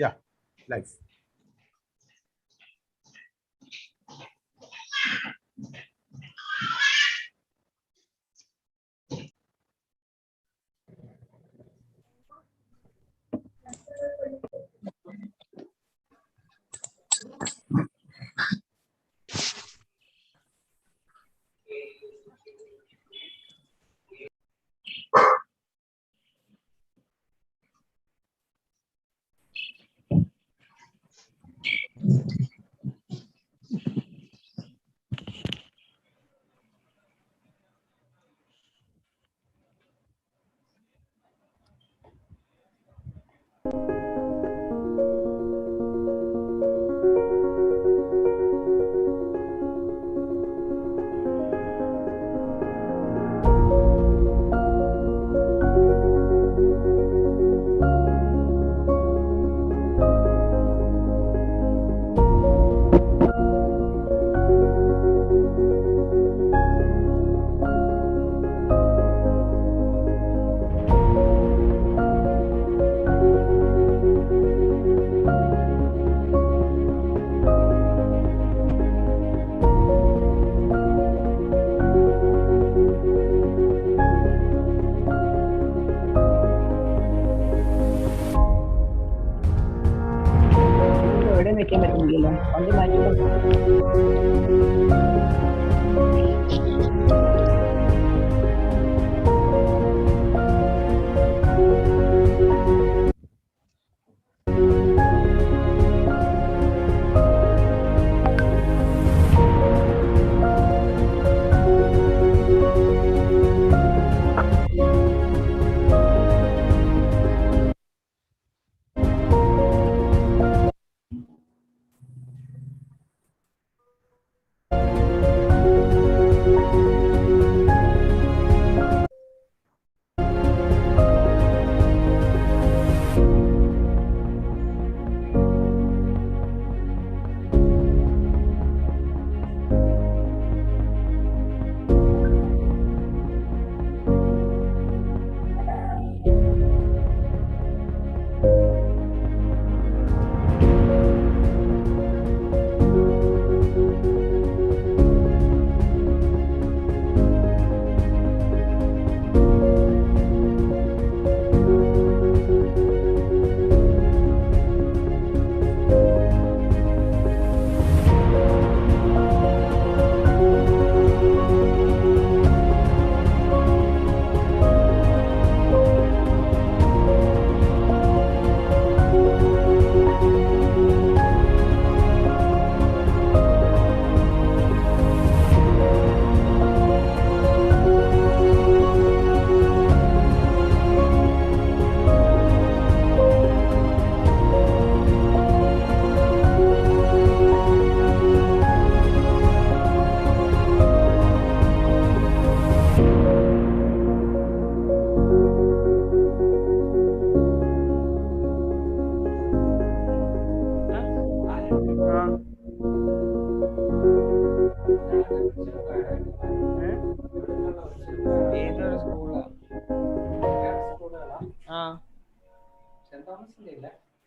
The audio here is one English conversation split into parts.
Yeah, live.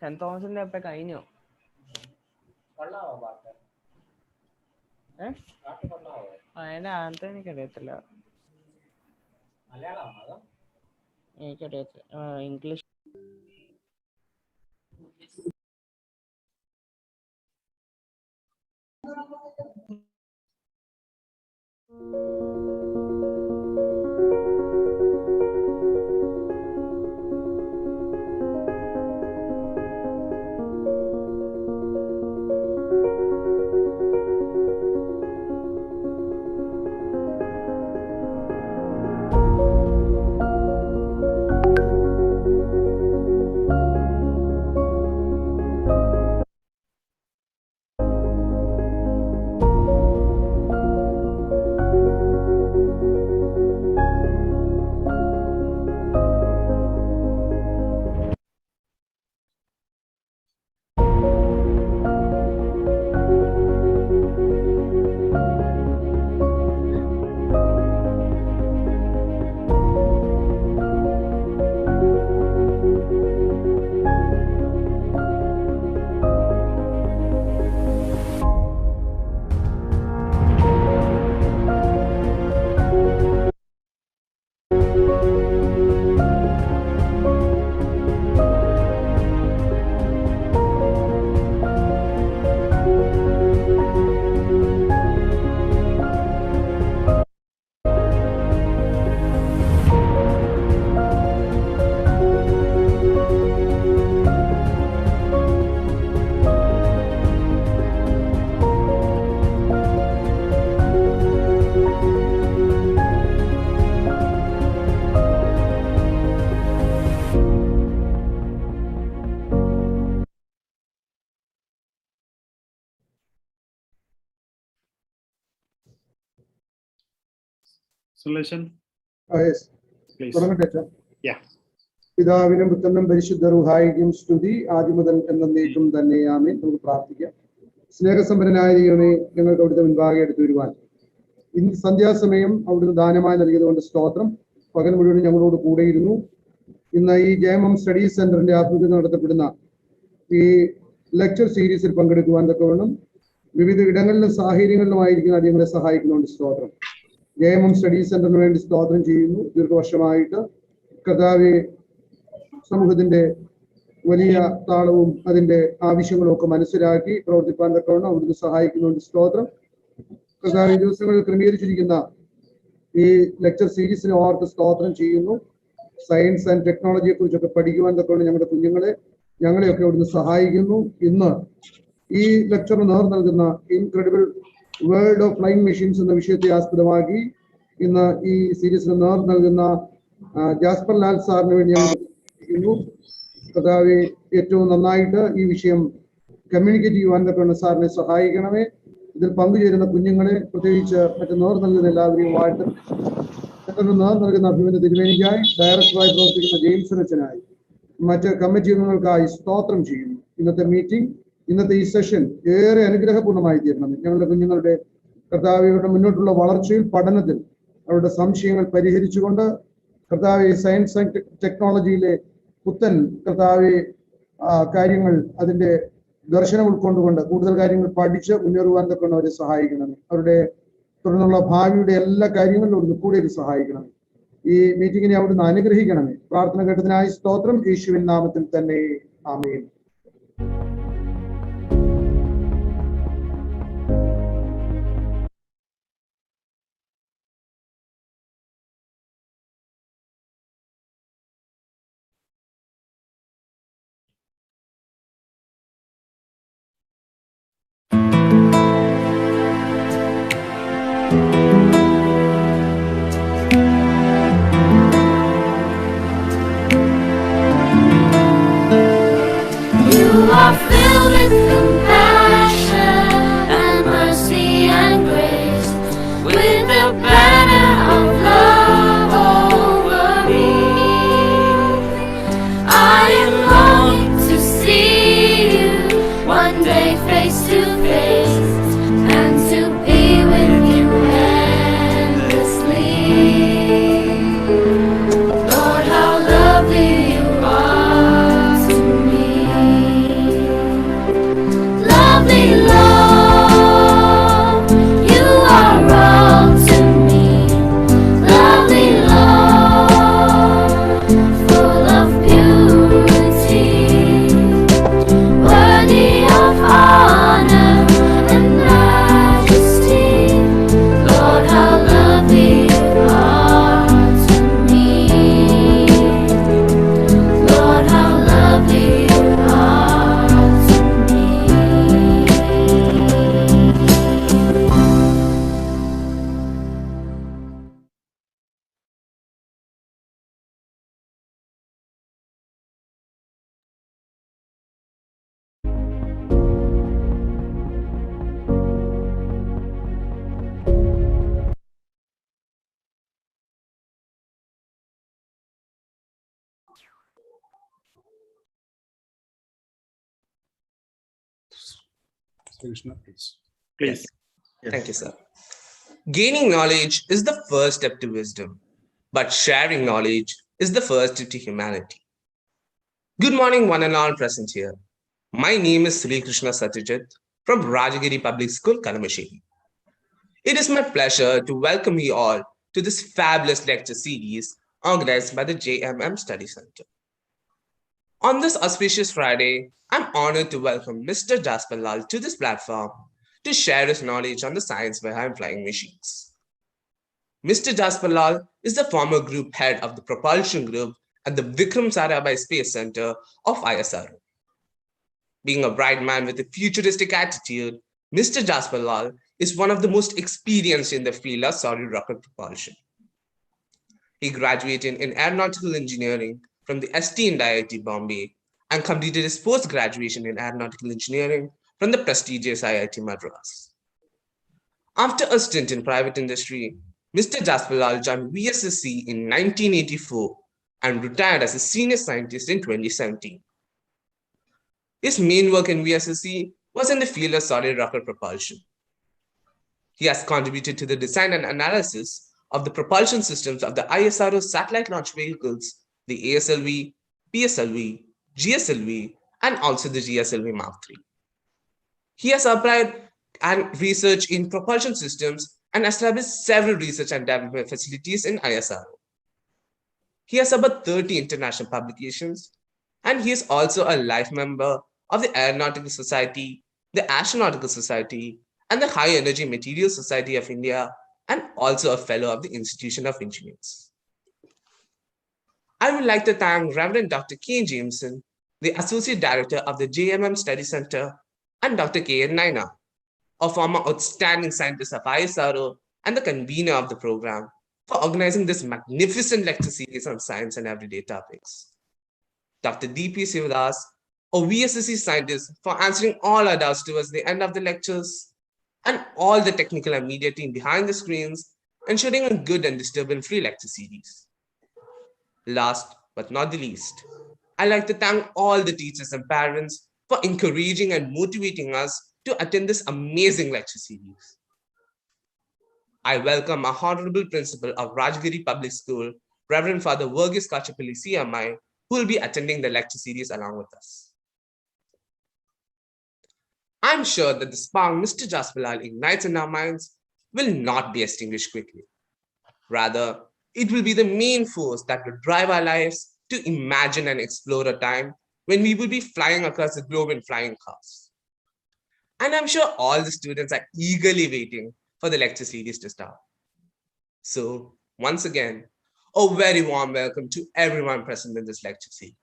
Saint തോമസിന്റെ ഇപ്പൊ കഴിഞ്ഞു. അതിന്റെ ആദ്യത്തെ എനിക്കറിയത്തില്ല, എനിക്കറിയത്തില്ല. English Solution? Yes. Please. Yeah. പിതാവിനും പുത്രനും പരിശുദ്ധ റൂഹായിക്കും സ്തുതി ആദ്യം മുതൽ എന്നേക്കും തന്നെ ആമേൻ. നമുക്ക് പ്രാർത്ഥിക്കാം. സ്നേഹസമ്പന്നനായ ദൈവമേ, ഞങ്ങൾക്ക് അവിടുത്തെ മുൻപാകെ എടുത്തു വരുവാൻ ഇന്ന് സന്ധ്യാസമയം അവിടുന്ന് ദാനമായി നൽകിയതുകൊണ്ട് സ്തോത്രം. പകൽ മുഴുവൻ ഞങ്ങളോട് കൂടെയിരുന്നു. ഇന്ന് ഈ JMM സ്റ്റഡി സെന്ററിന്റെ ആഭിമുഖ്യത്തിൽ നടത്തപ്പെടുന്ന ഈ ലെക്ചർ സീരീസിൽ പങ്കെടുക്കുവാൻ തക്കവണ്ണം വിവിധ ഇടങ്ങളിലും സാഹചര്യങ്ങളിലുമായിരിക്കുന്ന അടിയങ്ങളെ സഹായിക്കുന്നുണ്ട് സ്തോത്രം. JMM സ്റ്റഡി സെന്ററിന് വേണ്ടി സ്തോത്രം ചെയ്യുന്നു. ദീർഘവർഷമായിട്ട് കർത്താവെ സമൂഹത്തിന്റെ വലിയ താളവും അതിന്റെ ആവശ്യങ്ങളും ഒക്കെ മനസ്സിലാക്കി പ്രവർത്തിപ്പാൻ തക്കവണ്ണം അവിടുന്ന് സഹായിക്കുന്നുണ്ട് സ്തോത്രം. കർത്താവ് ദിവസങ്ങളിൽ ക്രമീകരിച്ചിരിക്കുന്ന ഈ ലെക്ചർ സീരീസിനെ ഓർത്ത് സ്തോത്രം ചെയ്യുന്നു. സയൻസ് ആൻഡ് ടെക്നോളജിയെ കുറിച്ചൊക്കെ പഠിക്കുവാൻ തക്കവണ്ണം ഞങ്ങളുടെ ഞങ്ങളെയൊക്കെ അവിടുന്ന് സഹായിക്കുന്നു. ഇന്ന് ഈ ലെക്ചറിന് നേർ നൽകുന്ന incredible world of flying machines എന്ന വിഷയത്തെ ആസ്പദമാക്കി ഇന്ന് ഈ സീരീസിന് നേർ നൽകുന്ന ജാസ്പർലാൽ സാറിന് വേണ്ടി ഞങ്ങൾ കർത്താവെ ഏറ്റവും നന്നായിട്ട് ഈ വിഷയം കമ്മ്യൂണിക്കേറ്റ് ചെയ്യുവാൻ തക്കവണ്ണം സാറിനെ സഹായിക്കണമേ. ഇതിൽ പങ്കുചേരുന്ന കുഞ്ഞുങ്ങളെ, പ്രത്യേകിച്ച് മറ്റ് നേർ നൽകുന്ന എല്ലാവരെയും വാഴ്ത്തും. നേർ നൽകുന്ന അഭിമന്യ തിരുമേനിക്കായി, ഡയറക്ടറായി പ്രവർത്തിക്കുന്ന ജെയിംസ് അച്ഛനായി, മറ്റ് കമ്മിറ്റി അംഗങ്ങൾക്കായി സ്തോത്രം ചെയ്യുന്നു. ഇന്നത്തെ മീറ്റിംഗ്, ഇന്നത്തെ ഈ സെഷൻ ഏറെ അനുഗ്രഹപൂർണ്ണമായി തീരണം. ഞങ്ങളുടെ കുഞ്ഞുങ്ങളുടെ കർത്താവയുടെ മുന്നോട്ടുള്ള വളർച്ചയിൽ, പഠനത്തിൽ അവരുടെ സംശയങ്ങൾ പരിഹരിച്ചുകൊണ്ട് കർത്താവെ സയൻസ് ആൻഡ് ടെക്നോളജിയിലെ പുത്തൻ കർത്താവെ കാര്യങ്ങൾ, അതിന്റെ ദർശനം ഉൾക്കൊണ്ടുകൊണ്ട് കൂടുതൽ കാര്യങ്ങൾ പഠിച്ച് മുന്നേറുവാൻ തക്കൊണ്ട് അവരെ സഹായിക്കണമേ. അവരുടെ തുടർന്നുള്ള ഭാവിയുടെ എല്ലാ കാര്യങ്ങളിലും അവിടുന്ന് കൂടെ ഇത് സഹായിക്കണമേ. ഈ മീറ്റിങ്ങിനെ അവിടുന്ന് അനുഗ്രഹിക്കണമേ. പ്രാർത്ഥന കേട്ടതിനായി സ്തോത്രം. യേശുവിൻ നാമത്തിൽ തന്നെ ആമേൻ. Please. Yes. Thank you, sir. Gaining knowledge is the first step to wisdom, but sharing knowledge is the first step to humanity. Good morning, one and all present here. My name is Sri Krishna Satyajit from Rajagiri Public School, Kalamashiri. It is my pleasure to welcome you all to this fabulous lecture series organized by the JMM Study Center. On this auspicious Friday, I'm honored to welcome Mr. Jasperlal to this platform to share his knowledge on the science behind flying machines. Mr. Jasperlal is the former group head of the propulsion group at the Vikram Sarabhai Space Center of ISRO. Being a bright man with a futuristic attitude, Mr. Jasperlal is one of the most experienced in the field of solid rocket propulsion. He graduated in aeronautical engineering from the ST and IIT Bombay and completed his post-graduation in aeronautical engineering from the prestigious IIT Madras. After a stint in private industry, Mr. Jasperlal joined VSSC in 1984 and retired as a senior scientist in 2017. His main work in VSSC was in the field of solid rocket propulsion. He has contributed to the design and analysis of the propulsion systems of the ISRO satellite launch vehicles, the ASLV, PSLV, GSLV, and also the GSLV Mark III. He has applied and research in propulsion systems and established several research and development facilities in ISRO. He has about 30 international publications, and he is also a life member of the Aeronautical Society, the Astronautical Society, and the High Energy Materials Society of India, and also a fellow of the Institution of Engineers. I would like to thank Reverend Dr. K. Jameson, the Associate Director of the JMM Study Center, and Dr. K. N. Naina, a former outstanding scientist of ISRO and the convener of the program, for organizing this magnificent lecture series on science and everyday topics. Dr. D.P. Sivadas, a VSSC scientist, for answering all our doubts towards the end of the lectures, and all the technical and media team behind the screens, ensuring a good and disturbance-free lecture series. Last but not the least, I'd like to thank all the teachers and parents for encouraging and motivating us to attend this amazing lecture series. I welcome our Honorable Principal of Rajgiri Public School, Reverend Father Verghese Kachapalli CMI, who will be attending the lecture series along with us. I'm sure that the spark Mr. Jasperlal ignites in our minds will not be extinguished quickly. Rather, it will be the main force that will drive our lives to imagine and explore a time when we will be flying across the globe in flying cars. And I'm sure all the students are eagerly waiting for the lecture series to start. So, once again, a very warm welcome to everyone present in this lecture series.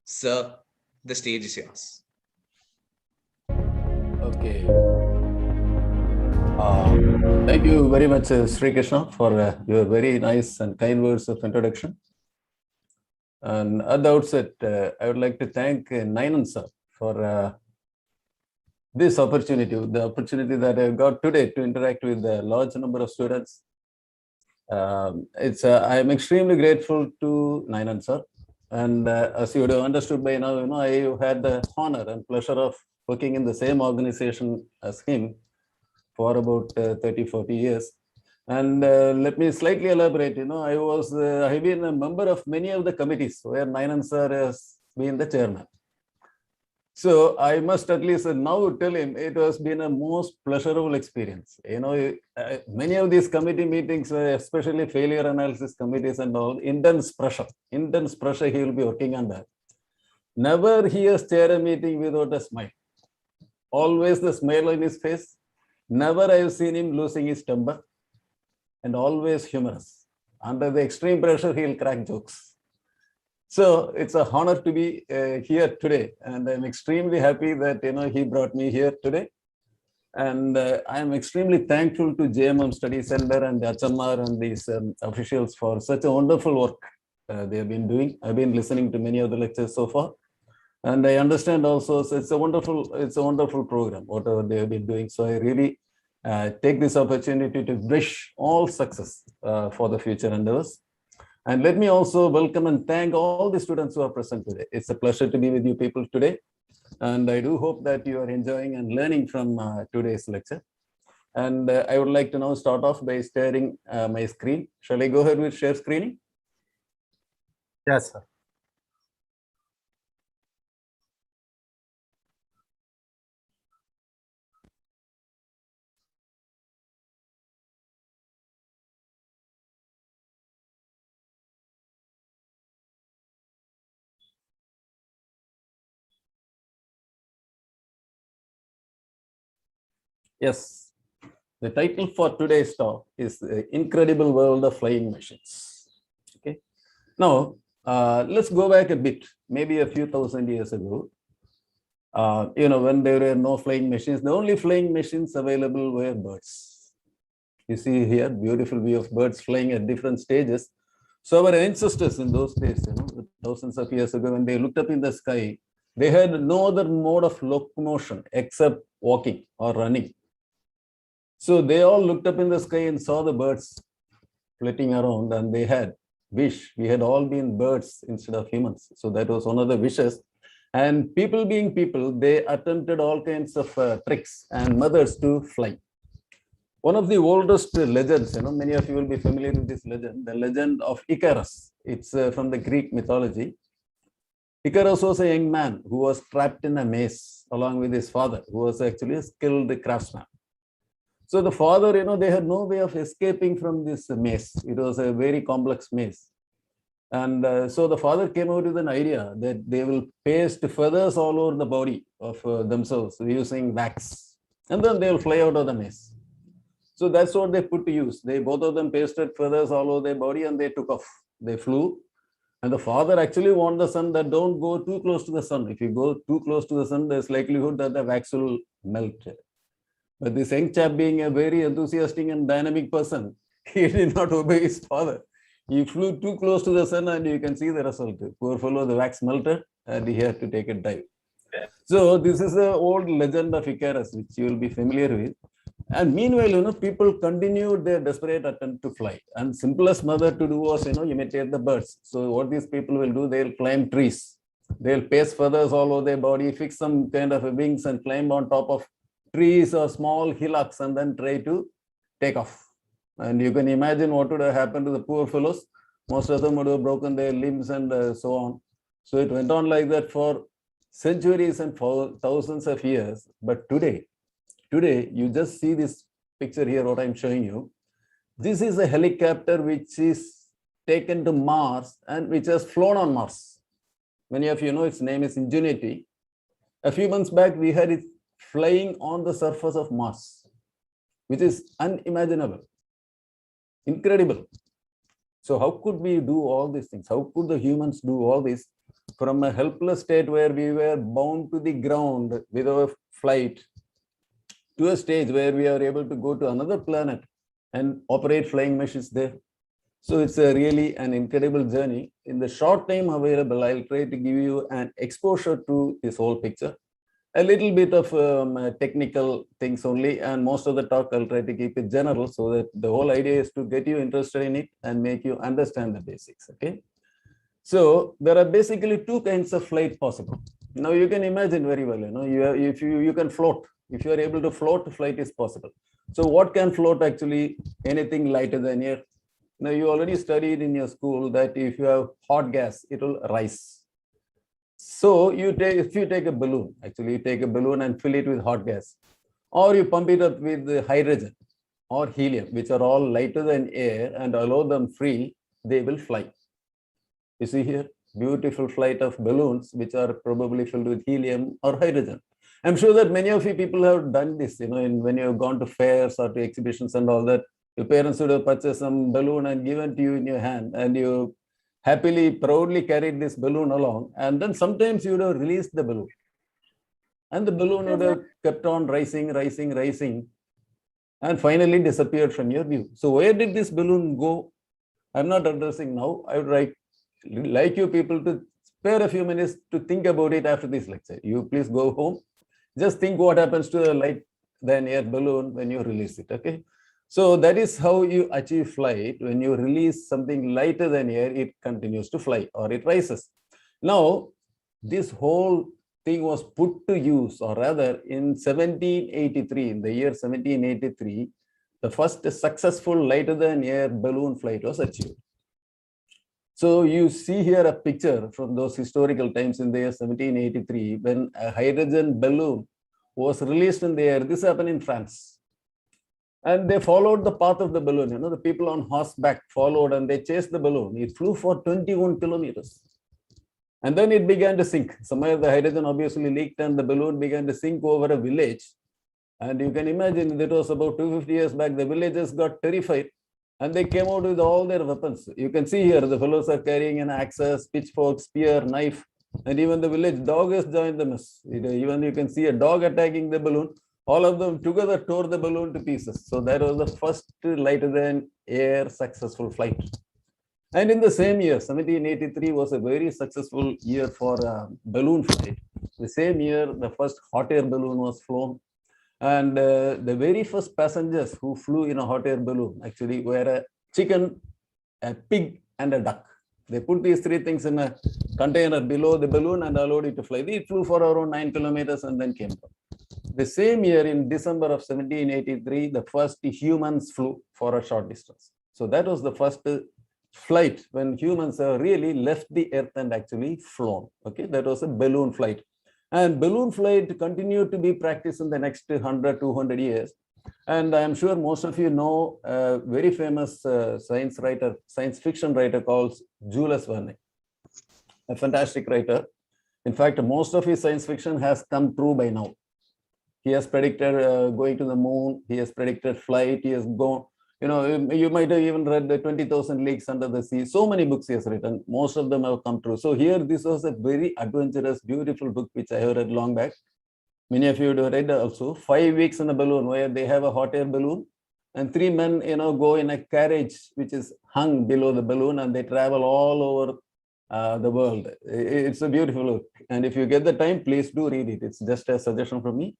Sir, the stage is yours. Okay. Thank you very much, Sri Krishna, for your very nice and kind words of introduction. And at the outset, I would like to thank Nainan sir for this opportunity, the opportunity that I got today to interact with a large number of students. I am extremely grateful to Nainan sir. And as you would have understood by now, I had the honor and pleasure of working in the same organization as him for about 30, 40 years. And let me slightly elaborate. I've been a member of many of the committees where Nainan sir has been the chairman. So I must at least now tell him it has been a most pleasurable experience. Many of these committee meetings, especially failure analysis committees and all, intense pressure he will be working on that. Never he has chaired a meeting without a smile. Always the smile on his face. Never I have seen him losing his temper, and always humorous. Under the extreme pressure, he will crack jokes. So it's an honor to be here today, and I'm extremely happy that he brought me here today. And I am extremely thankful to JMM Study Center and HMR and these officials for such a wonderful work they have been doing. I've been listening to many of the lectures so far, and I understand also it's a wonderful program, whatever they have been doing. So I really take this opportunity to wish all success for the future endeavors. And let me also welcome and thank all the students who are present today. It's a pleasure to be with you people today. And I do hope that you are enjoying and learning from today's lecture. And I would like to now start off by sharing my screen. Shall I go ahead with share screening? Yes, sir. Yes. The title for today's talk is The Incredible World of Flying Machines. Okay. Now, let's go back a bit, maybe a few thousand years ago. When there were no flying machines, the only flying machines available were birds. You see here, beautiful view of birds flying at different stages. So our ancestors in those days, thousands of years ago, when they looked up in the sky, they had no other mode of locomotion except walking or running. So they all looked up in the sky and saw the birds flitting around, and they had wish we had all been birds instead of humans. So that was one of the wishes. And people being people, they attempted all kinds of tricks and methods to fly. One of the oldest legends, many of you will be familiar with this legend, the legend of Icarus. It's from the Greek mythology. Icarus was a young man who was trapped in a maze along with his father, who was actually a skilled craftsman. So the father, they had no way of escaping from this maze. It was a very complex maze. And so the father came out with an idea that they will paste feathers all over the body of themselves using wax, and then they will fly out of the maze. So that's what they put to use. Both of them pasted feathers all over their body and they took off. They flew. And the father actually warned the son that don't go too close to the sun. If you go too close to the sun, there's likelihood that the wax will melt. But this young chap, being a very enthusiastic and dynamic person, he did not obey his father. He flew too close to the sun, and you can see the result. Poor fellow, the wax melted and he had to take a dive. So this is the old legend of Icarus, which you will be familiar with. And meanwhile, people continued their desperate attempt to fly. And simplest method to do was, imitate the birds. So what these people will do, they'll climb trees. They'll paste feathers all over their body, fix some kind of wings and climb on top of trees or small hillocks and then try to take off. And you can imagine what would have happened to the poor fellows. Most of them would have broken their limbs and so on. So it went on like that for centuries and for thousands of years. But today, you just see this picture here, what I'm showing you. This is a helicopter which is taken to Mars and which has flown on Mars. Many of you know its name is Ingenuity. A few months back, we had it flying on the surface of Mars, which is unimaginable, incredible. So how could we do all these things? How could the humans do all this from a helpless state where we were bound to the ground with our flight to a stage where we are able to go to another planet and operate flying machines there? So it's really an incredible journey. In the short time available, I'll try to give you an exposure to this whole picture. A little bit of technical things only, and most of the talk I'll try to keep it general, so that the whole idea is to get you interested in it and make you understand the basics, okay? So there are basically two kinds of flight possible. Now you can imagine very well, you can float. If you are able to float, flight is possible. So what can float actually? Anything lighter than air. Now you already studied in your school that if you have hot gas, it will rise. So if you take a balloon, actually you take a balloon and fill it with hot gas, or you pump it up with hydrogen or helium, which are all lighter than air, and allow them free, they will fly. You see here, beautiful flight of balloons, which are probably filled with helium or hydrogen. I'm sure that many of you people have done this, when you have gone to fairs or to exhibitions and all that, your parents would have purchased some balloon and given to you in your hand, and you happily, proudly carried this balloon along, and then sometimes you would have released the balloon, and the balloon would have kept on rising, and finally disappeared from your view. So where did this balloon go? I'm not addressing now. I would like you people to spare a few minutes to think about it after this lecture. You please go home. Just think what happens to a light than air balloon when you release it, okay? So that is how you achieve flight. When you release something lighter than air, it continues to fly or it rises. Now, this whole thing was put to use, or rather in 1783, in the year 1783, the first successful lighter than air balloon flight was achieved. So you see here a picture from those historical times in the year 1783, when a hydrogen balloon was released in the air. This happened in France. And they followed the path of the balloon. The people on horseback followed and they chased the balloon. It flew for 21 kilometers. And then it began to sink. Somewhere the hydrogen obviously leaked and the balloon began to sink over a village. And you can imagine that was about 250 years back. The villagers got terrified and they came out with all their weapons. You can see here the fellows are carrying an axe, pitchfork, spear, knife, and even the village dog has joined the mess. Even you can see a dog attacking the balloon. All of them together tore the balloon to pieces. So that was the first lighter than air successful flight. And in the same year, 1783 was a very successful year for balloon flight. The same year, the first hot air balloon was flown. And the very first passengers who flew in a hot air balloon actually were a chicken, a pig, and a duck. They put these three things in a container below the balloon and allowed it to fly. It flew for around 9 kilometers and then came down. The same year, in December of 1783, the first humans flew for a short distance. So that was the first flight when humans really left the earth and actually flown. Okay, that was a balloon flight. And balloon flight continued to be practiced in the next 100, 200 years. And I'm sure most of you know a very famous science fiction writer called Jules Verne, a fantastic writer. In fact, most of his science fiction has come true by now. He has predicted going to the moon. He has predicted flight. He has gone, you might have even read the 20,000 Leagues Under the Sea. So many books he has written. Most of them have come true. So here, this was a very adventurous, beautiful book, which I have read long back. Many of you would have read also. 5 weeks in a balloon, where they have a hot air balloon and 3 men, go in a carriage, which is hung below the balloon, and they travel all over the world. It's a beautiful book. And if you get the time, please do read it. It's just a suggestion from me.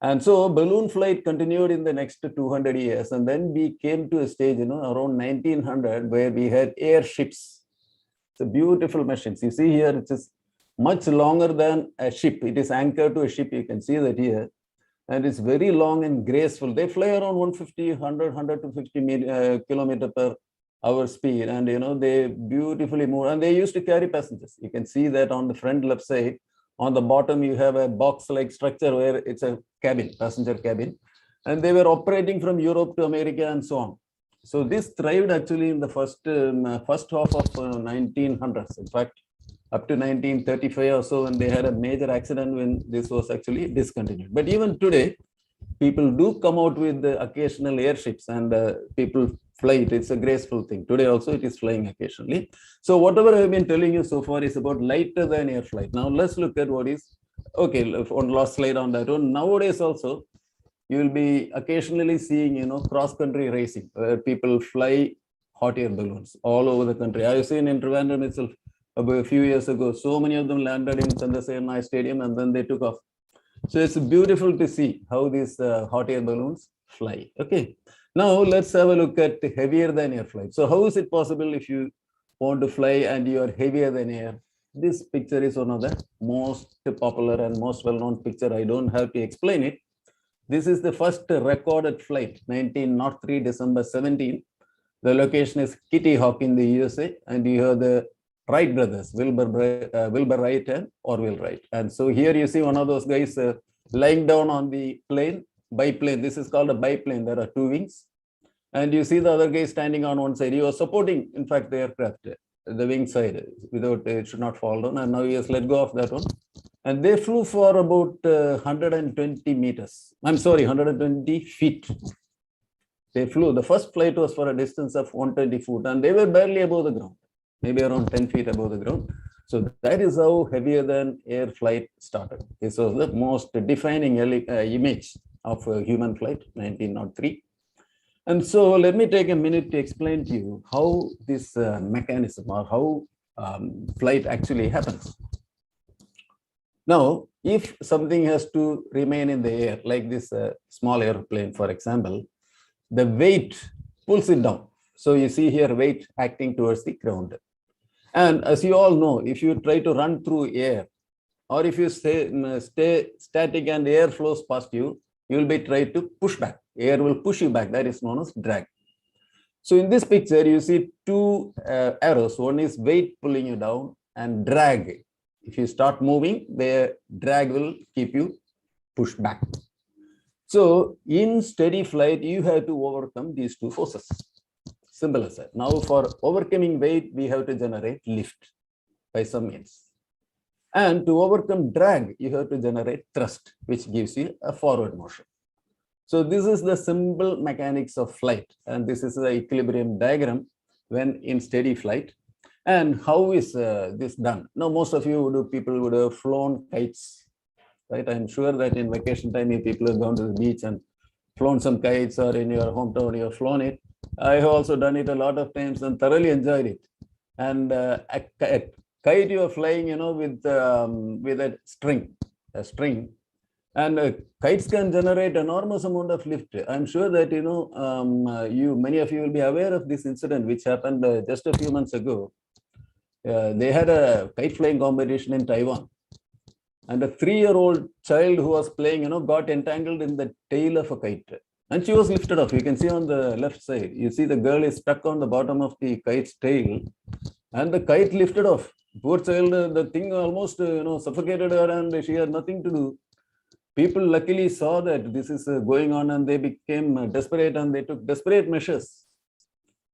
And so balloon flight continued in the next 200 years. And then we came to a stage, around 1900, where we had airships. It's a beautiful machines. You see here, it is much longer than a ship. It is anchored to a ship. You can see that here. And it's very long and graceful. They fly around 150, 100, 150 kilometer per hour speed. And, they beautifully move. And they used to carry passengers. You can see that on the front left side. On the bottom, you have a box-like structure where it's a cabin, passenger cabin. And they were operating from Europe to America and so on. So this thrived actually in the first half of 1900s. In fact, up to 1935 or so, when they had a major accident when this was actually discontinued. But even today, people do come out with the occasional airships, and people fly it. It's a graceful thing. Today also it is flying occasionally. So whatever I've been telling you so far is about lighter than air flight. Now let's look at what is, okay, on last slide on that one. Nowadays also, you will be occasionally seeing, cross-country racing, where people fly hot air balloons all over the country. I've seen in Trivandrum itself about a few years ago, so many of them landed in Chandrasekhar Stadium and then they took off. So it's beautiful to see how these hot air balloons fly. Okay. Now let's have a look at heavier than air flight. So how is it possible if you want to fly and you are heavier than air? This picture is one of the most popular and most well-known picture. I don't have to explain it. This is the first recorded flight, 1903, December 17. The location is Kitty Hawk in the USA, and you have the Wright brothers, Wilbur Wright and Orville Wright. And so here you see one of those guys lying down on the plane, biplane. This is called a biplane. There are 2 wings. And you see the other guy standing on one side. He was supporting, in fact, the aircraft, the wing side, without it should not fall down. And now he has let go of that one. And they flew for about 120 meters. I'm sorry, 120 feet. They flew. The first flight was for a distance of 120 feet, and they were barely above the ground, maybe around 10 feet above the ground. So that is how heavier than air flight started. This was the most defining image of human flight, 1903. And so let me take a minute to explain to you how this mechanism or how flight actually happens. Now, if something has to remain in the air, like this small airplane, for example, the weight pulls it down. So you see here weight acting towards the ground. And as you all know, if you try to run through air, or if you stay static and air flows past you, you will be trying to push back. Air will push you back. That is known as drag. So in this picture, you see 2 arrows. One is weight pulling you down and drag. If you start moving, the drag will keep you pushed back. So in steady flight, you have to overcome these 2 forces. Simple as that. Now for overcoming weight, we have to generate lift by some means. And to overcome drag, you have to generate thrust, which gives you a forward motion. So this is the simple mechanics of flight. And this is the equilibrium diagram when in steady flight. And how is this done? Now, most of you people would have flown kites, right? I'm sure that in vacation time, you people have gone to the beach and flown some kites, or in your hometown, you have flown it. I have also done it a lot of times and thoroughly enjoyed it. And a kite you are flying, with a string, And kites can generate enormous amount of lift. I'm sure that many of you will be aware of this incident which happened just a few months ago. They had a kite flying competition in Taiwan, and a 3-year-old child who was playing, got entangled in the tail of a kite, and she was lifted off. You can see on the left side, you see the girl is stuck on the bottom of the kite's tail, and the kite lifted off. Poor child, the thing almost suffocated her, and she had nothing to do. People luckily saw that this is going on, and they became desperate, and they took desperate measures.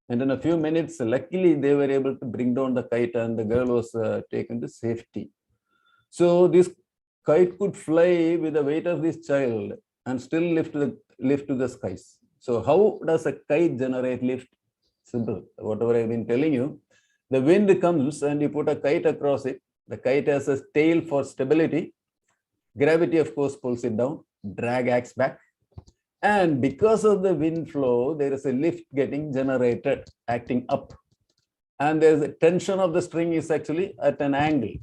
And in a few minutes, luckily, they were able to bring down the kite, and the girl was taken to safety. So this kite could fly with the weight of this child and still lift to the skies. So how does a kite generate lift? Simple. Whatever I've been telling you, the wind comes and you put a kite across it. The kite has a tail for stability. Gravity, of course, pulls it down. Drag acts back. And because of the wind flow, there is a lift getting generated, acting up. And there's a tension of the string is actually at an angle.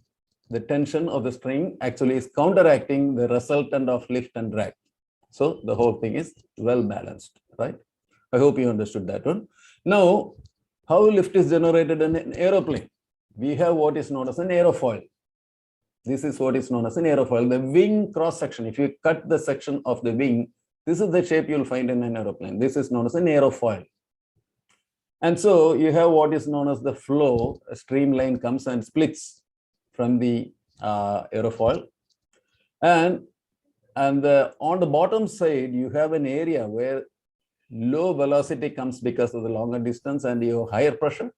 The tension of the string actually is counteracting the resultant of lift and drag. So the whole thing is well balanced, right? I hope you understood that one. Now, how lift is generated in an aeroplane? We have what is known as an aerofoil. This is what is known as an aerofoil. The wing cross section, if you cut the section of the wing, this is the shape you'll find in an aeroplane. This is known as an aerofoil. And so you have what is known as the flow. A streamline comes and splits from the aerofoil. And on the bottom side, you have an area where low velocity comes because of the longer distance and you have higher pressure.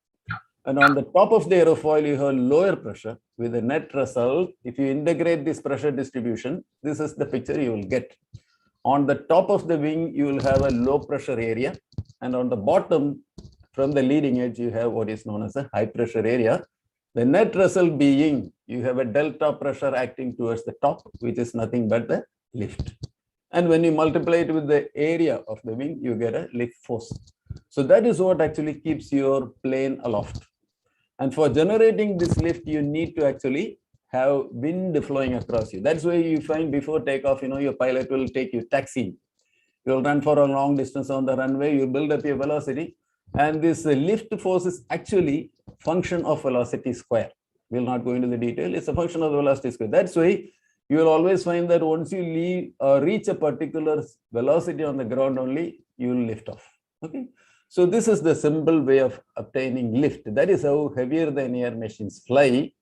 And on the top of the aerofoil, you have lower pressure with a net result. If you integrate this pressure distribution, this is the picture you will get. On the top of the wing, you will have a low pressure area. And on the bottom, from the leading edge, you have what is known as a high pressure area. The net result being, you have a delta pressure acting towards the top, which is nothing but the lift. And when you multiply it with the area of the wing, you get a lift force. So that is what actually keeps your plane aloft. And for generating this lift, you need to actually have wind flowing across you. That's why you find before takeoff, your pilot will take you taxi. You'll run for a long distance on the runway, you build up your velocity. And this lift force is actually function of velocity square. We'll not go into the detail. It's a function of the velocity square. That's why you will always find that once you reach a particular velocity on the ground only, you will lift off. Okay. So this is the simple way of obtaining lift. That is how heavier than air machines fly.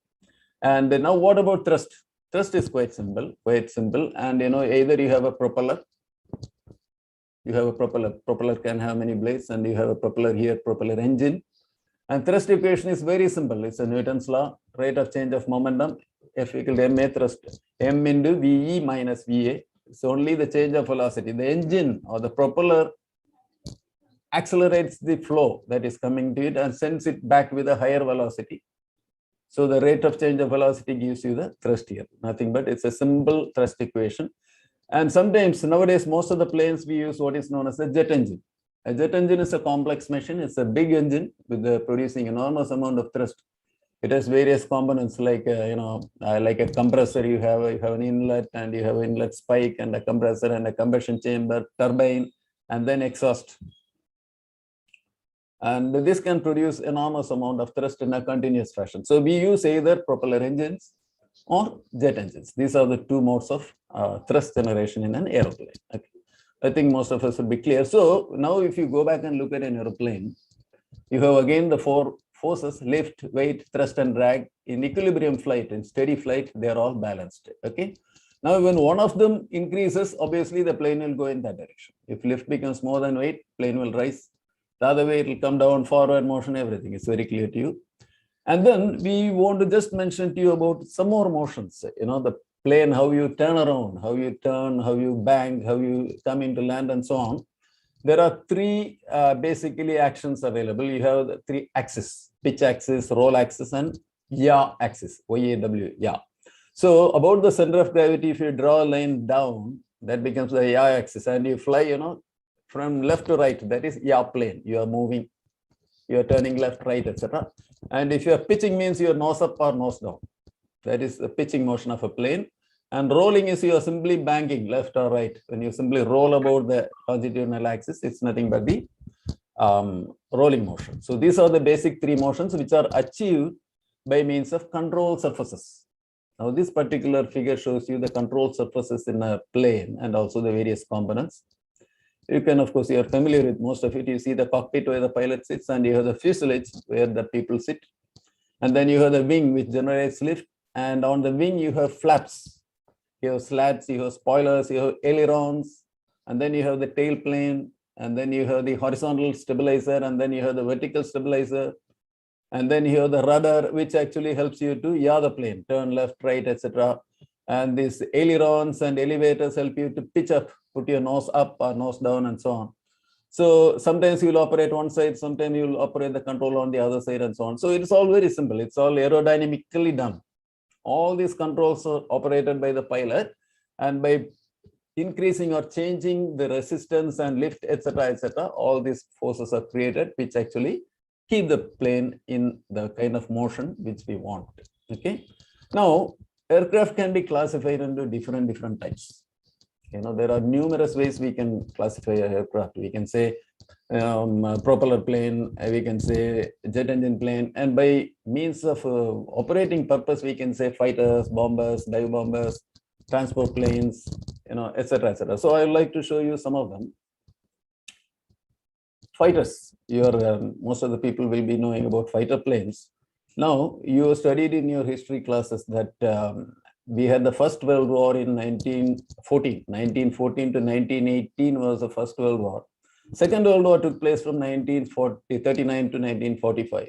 And now what about thrust? Thrust is quite simple. And either you have a propeller. You have a propeller. Propeller can have many blades, and you have a propeller here, propeller engine. And thrust equation is very simple. It's a Newton's law, rate of change of momentum, F equal to ma thrust, m into VE minus VA. It's only the change of velocity. The engine or the propeller accelerates the flow that is coming to it and sends it back with a higher velocity. So the rate of change of velocity gives you the thrust here. Nothing but it's a simple thrust equation. And sometimes nowadays, most of the planes we use what is known as a jet engine. A jet engine is a complex machine. It's a big engine with producing enormous amount of thrust. It has various components like like a compressor. You have an inlet, and you have an inlet spike, and a compressor, and a combustion chamber, turbine, and then exhaust. And this can produce enormous amount of thrust in a continuous fashion. So we use either propeller engines or jet engines. These are the two modes of thrust generation in an aeroplane. Okay. I think most of us will be clear. So now if you go back and look at an aeroplane, you have again the four forces: lift, weight, thrust, and drag. In equilibrium flight, in steady flight, they are all balanced. Okay. Now, when one of them increases, obviously the plane will go in that direction. If lift becomes more than weight, plane will rise. The other way, it will come down, forward motion, everything is very clear to you. And then we want to just mention to you about some more motions. The plane, how you turn around, how you turn, how you bang, how you come into land, and so on. There are three basically actions available. You have the three axes: pitch axis, roll axis, and yaw axis, Y-A-W, yaw. So about the center of gravity, if you draw a line down, that becomes the yaw axis, and you fly, from left to right, that is yaw plane. You are moving, you are turning left, right, etc. And if you are pitching, means you are nose up or nose down. That is the pitching motion of a plane. And rolling is you are simply banking left or right. When you simply roll about the longitudinal axis, it's nothing but the rolling motion. So these are the basic three motions which are achieved by means of control surfaces. Now this particular figure shows you the control surfaces in a plane and also the various components. You can, of course, you are familiar with most of it. You see the cockpit where the pilot sits, and you have the fuselage where the people sit. And then you have the wing which generates lift. And on the wing, you have flaps. You have slats, you have spoilers, you have ailerons, and then you have the tail plane, and then you have the horizontal stabilizer, and then you have the vertical stabilizer, and then you have the rudder, which actually helps you to yaw the plane, turn left, right, etc. And these ailerons and elevators help you to pitch up, put your nose up or nose down, and so on. So sometimes you'll operate one side, sometimes you'll operate the control on the other side, and so on. So it's all very simple. It's all aerodynamically done. All these controls are operated by the pilot, and by increasing or changing the resistance and lift, etc., all these forces are created, which actually keep the plane in the kind of motion which we want. Okay. Now, aircraft can be classified into different types. There are numerous ways we can classify an aircraft. We can say propeller plane, we can say jet engine plane, and by means of operating purpose, we can say fighters, bombers, dive bombers, transport planes, etc. So I would like to show you some of them. Fighters, most of the people will be knowing about fighter planes. Now, you studied in your history classes that we had the First World War in 1914. 1914 to 1918 was the First World War. Second World War took place from 1939 to 1945.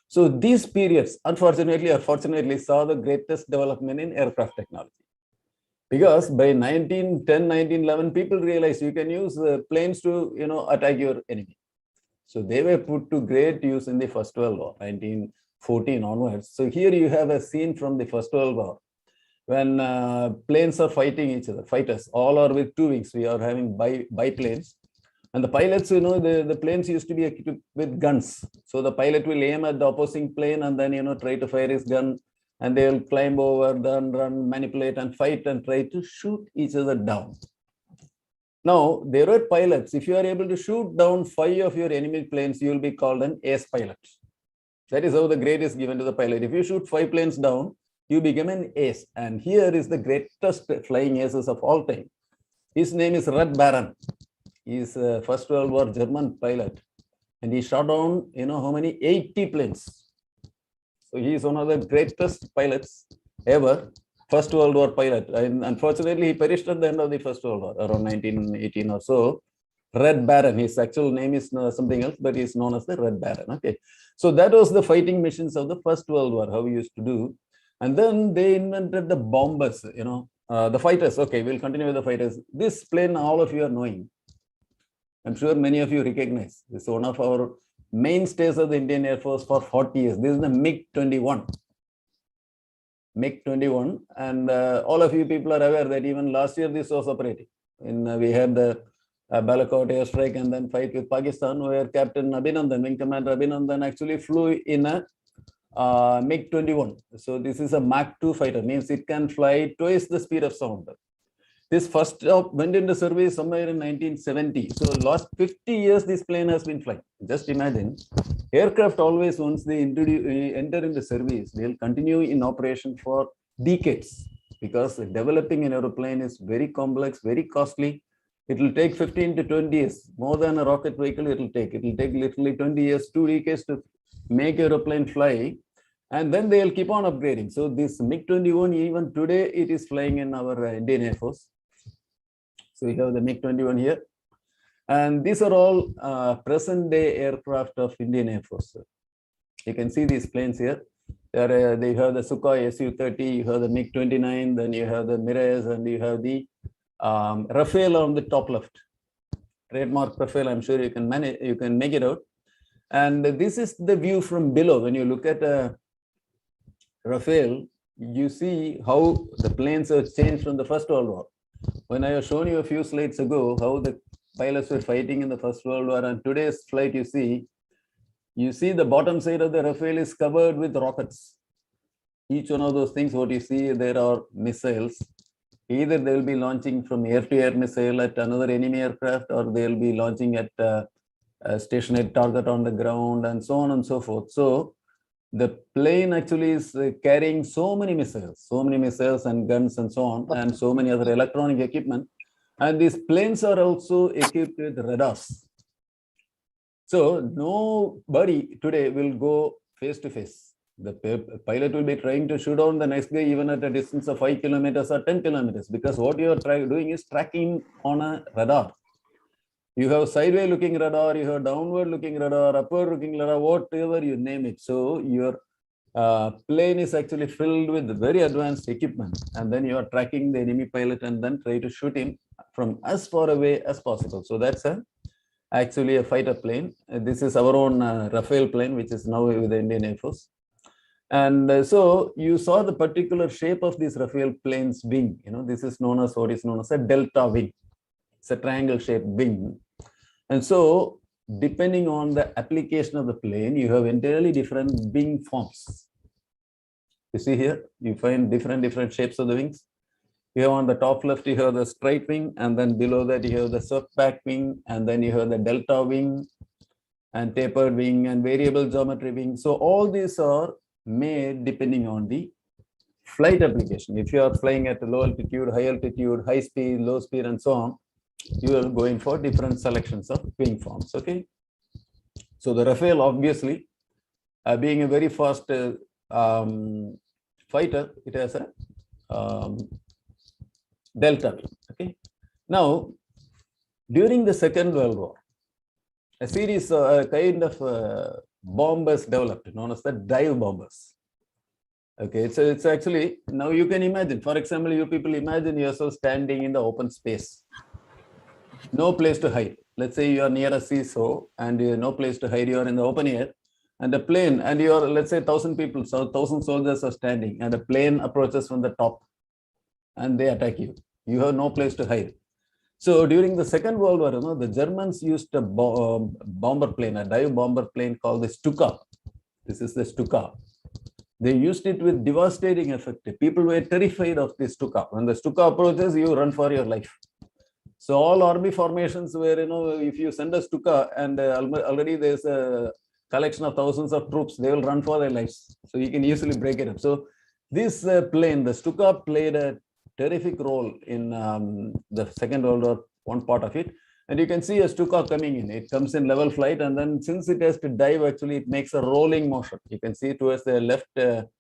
So these periods, unfortunately or fortunately, saw the greatest development in aircraft technology. Because by 1910, 1911, people realized you can use planes to, attack your enemy. So they were put to great use in the First World War, 1914 onwards. So here you have a scene from the First World War when planes are fighting each other, fighters, all are with two wings. We are having biplanes. And the pilots, the planes used to be equipped with guns. So the pilot will aim at the opposing plane and then, try to fire his gun. And they'll climb over, then run, manipulate and fight and try to shoot each other down. Now, there are pilots. If you are able to shoot down 5 of your enemy planes, you will be called an ace pilot. That is how the grade is given to the pilot. If you shoot 5 planes down, you become an ace. And here is the greatest flying aces of all time. His name is Red Baron. He is a First World War German pilot. And he shot down, how many? 80 planes. So he is one of the greatest pilots ever, First World War pilot. And unfortunately, he perished at the end of the First World War, around 1918 or so. Red Baron, his actual name is something else, but he is known as the Red Baron. Okay, so that was the fighting missions of the First World War, how we used to do. And then they invented the bombers, the fighters. Okay, we'll continue with the fighters. This plane, all of you are knowing. I'm sure many of you recognize. This is one of our mainstays of the Indian Air Force for 40 years. This is the MiG-21. MiG-21. And all of you people are aware that even last year this was operating. We had the Balakot airstrike and then fight with Pakistan, where Captain Abhinandan, Wing Commander Abhinandan, actually flew in a MiG-21. So this is a Mach 2 fighter, means it can fly twice the speed of sound. This first went into service somewhere in 1970. So last 50 years, this plane has been flying. Just imagine, aircraft always, once they enter into service, they'll continue in operation for decades, because developing an aeroplane is very complex, very costly. It will take 15 to 20 years, more than a rocket vehicle it will take. It will take literally 20 years, 2 decades to make aeroplane fly. And then they'll keep on upgrading. So this MiG-21, even today, it is flying in our Indian Air Force. So we have the MiG-21 here. And these are all present-day aircraft of Indian Air Force. You can see these planes here. They have the Sukhoi Su-30, you have the MiG-29, then you have the Mirage, and you have the Rafale on the top left. Trademark Rafale, I'm sure you can make it out. And this is the view from below. When you look at Rafale, you see how the planes have changed from the First World War. When I have shown you a few slides ago how the pilots were fighting in the First World War, and today's flight, you see the bottom side of the Rafale is covered with rockets. Each one of those things, what you see, there are missiles. Either they will be launching from air-to-air missile at another enemy aircraft, or they will be launching at a stationary target on the ground, and so on and so forth. So the plane actually is carrying so many missiles and guns and so on, and so many other electronic equipment. And these planes are also equipped with radars. So nobody today will go face to face. The pilot will be trying to shoot down the next guy even at a distance of 5 kilometers or 10 kilometers, because what you are doing is tracking on a radar. You have sideway looking radar, you have downward looking radar, upward looking radar, whatever you name it. So your plane is actually filled with very advanced equipment, and then you are tracking the enemy pilot and then try to shoot him from as far away as possible. So that's actually a fighter plane. This is our own Rafale plane, which is now with the Indian Air Force. And so you saw the particular shape of this Rafale plane's wing. This is known as what is known as a delta wing. It's a triangle shaped wing. And so depending on the application of the plane, you have entirely different wing forms. You see here, you find different shapes of the wings. You have on the top left, you have the straight wing, and then below that you have the swept back wing, and then you have the delta wing and tapered wing and variable geometry wing. So all these are made depending on the flight application. If you are flying at a low altitude, high altitude, high speed, low speed, and so on, you are going for different selections of wing forms. Okay. So the Rafale, obviously, being a very fast fighter, it has a delta wing. Okay. Now, during the Second World War, a series, kind of bombers developed, known as the dive bombers. Okay, so it's actually, now you can imagine, for example, you people imagine yourself standing in the open space, no place to hide. Let's say you are near a seesaw and you have no place to hide, you are in the open air, and the plane, and you are, let's say 1,000 people, so 1,000 soldiers are standing, and the plane approaches from the top and they attack you. You have no place to hide. So during the Second World War, the Germans used a bomber plane, a dive bomber plane called the Stuka. This is the Stuka. They used it with devastating effect. People were terrified of the Stuka. When the Stuka approaches, you run for your life. So all army formations where, if you send a Stuka and already there's a collection of thousands of troops, they will run for their lives. So you can easily break it up. So this plane, the Stuka, played a terrific role in the Second World War, one part of it. And you can see a Stuka coming in. It comes in level flight, and then since it has to dive, actually, it makes a rolling motion. You can see towards the left, you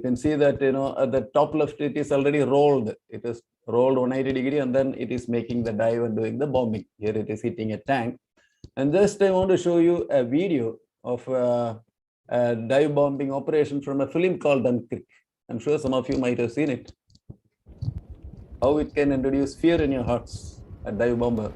can see that, at the top left, it is already rolled. It is rolled 180 degrees, and then it is making the dive and doing the bombing. Here it is hitting a tank. And just I want to show you a video of a dive bombing operation from a film called Dunkirk. I'm sure some of you might have seen it. How it can introduce fear in your hearts, a dive bomber.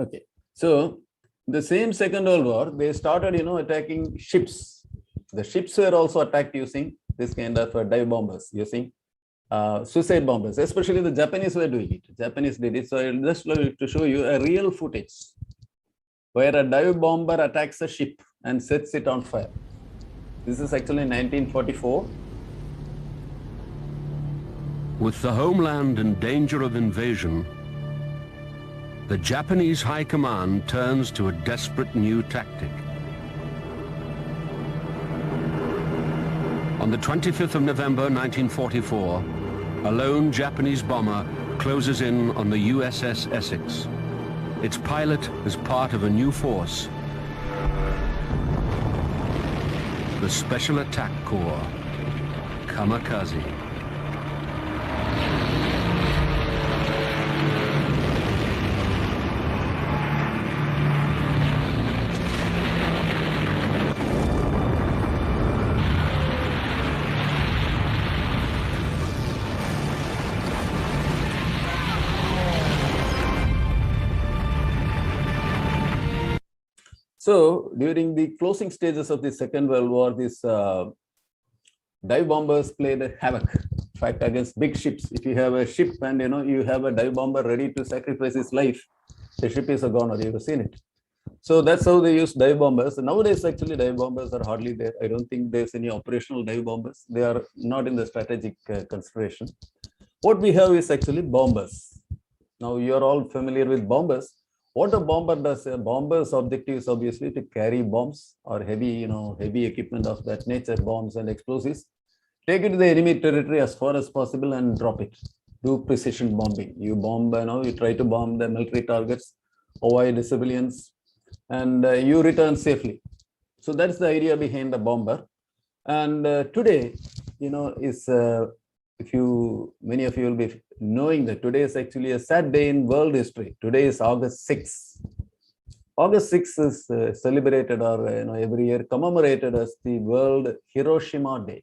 Okay, so the same Second World War, they started, attacking ships. The ships were also attacked using this kind of dive bombers, using suicide bombers. Especially the Japanese were doing it. Japanese did it. So I'll just like to show you a real footage where a dive bomber attacks a ship and sets it on fire. This is actually 1944. With the homeland in danger of invasion, the Japanese High Command turns to a desperate new tactic. On the 25th of November 1944, a lone Japanese bomber closes in on the USS Essex. Its pilot is part of a new force, the Special Attack Corps, Kamikaze. So during the closing stages of the Second World War, these dive bombers played havoc. In fact, against big ships. If you have a ship and you have a dive bomber ready to sacrifice his life, the ship is a goner. You've seen it. So that's how they use dive bombers. Nowadays, actually, dive bombers are hardly there. I don't think there's any operational dive bombers. They are not in the strategic consideration. What we have is actually bombers. Now, you're all familiar with bombers. What a bomber does, a bomber's objective is obviously to carry bombs or heavy, heavy equipment of that nature, bombs and explosives, take it to the enemy territory as far as possible and drop it. Do precision bombing. You bomb, you try to bomb the military targets, avoid the civilians, and you return safely. So that's the idea behind the bomber. And today, is many of you will be knowing that today is actually a sad day in world history. Today is August 6th. August 6th is celebrated or every year commemorated as the World Hiroshima Day.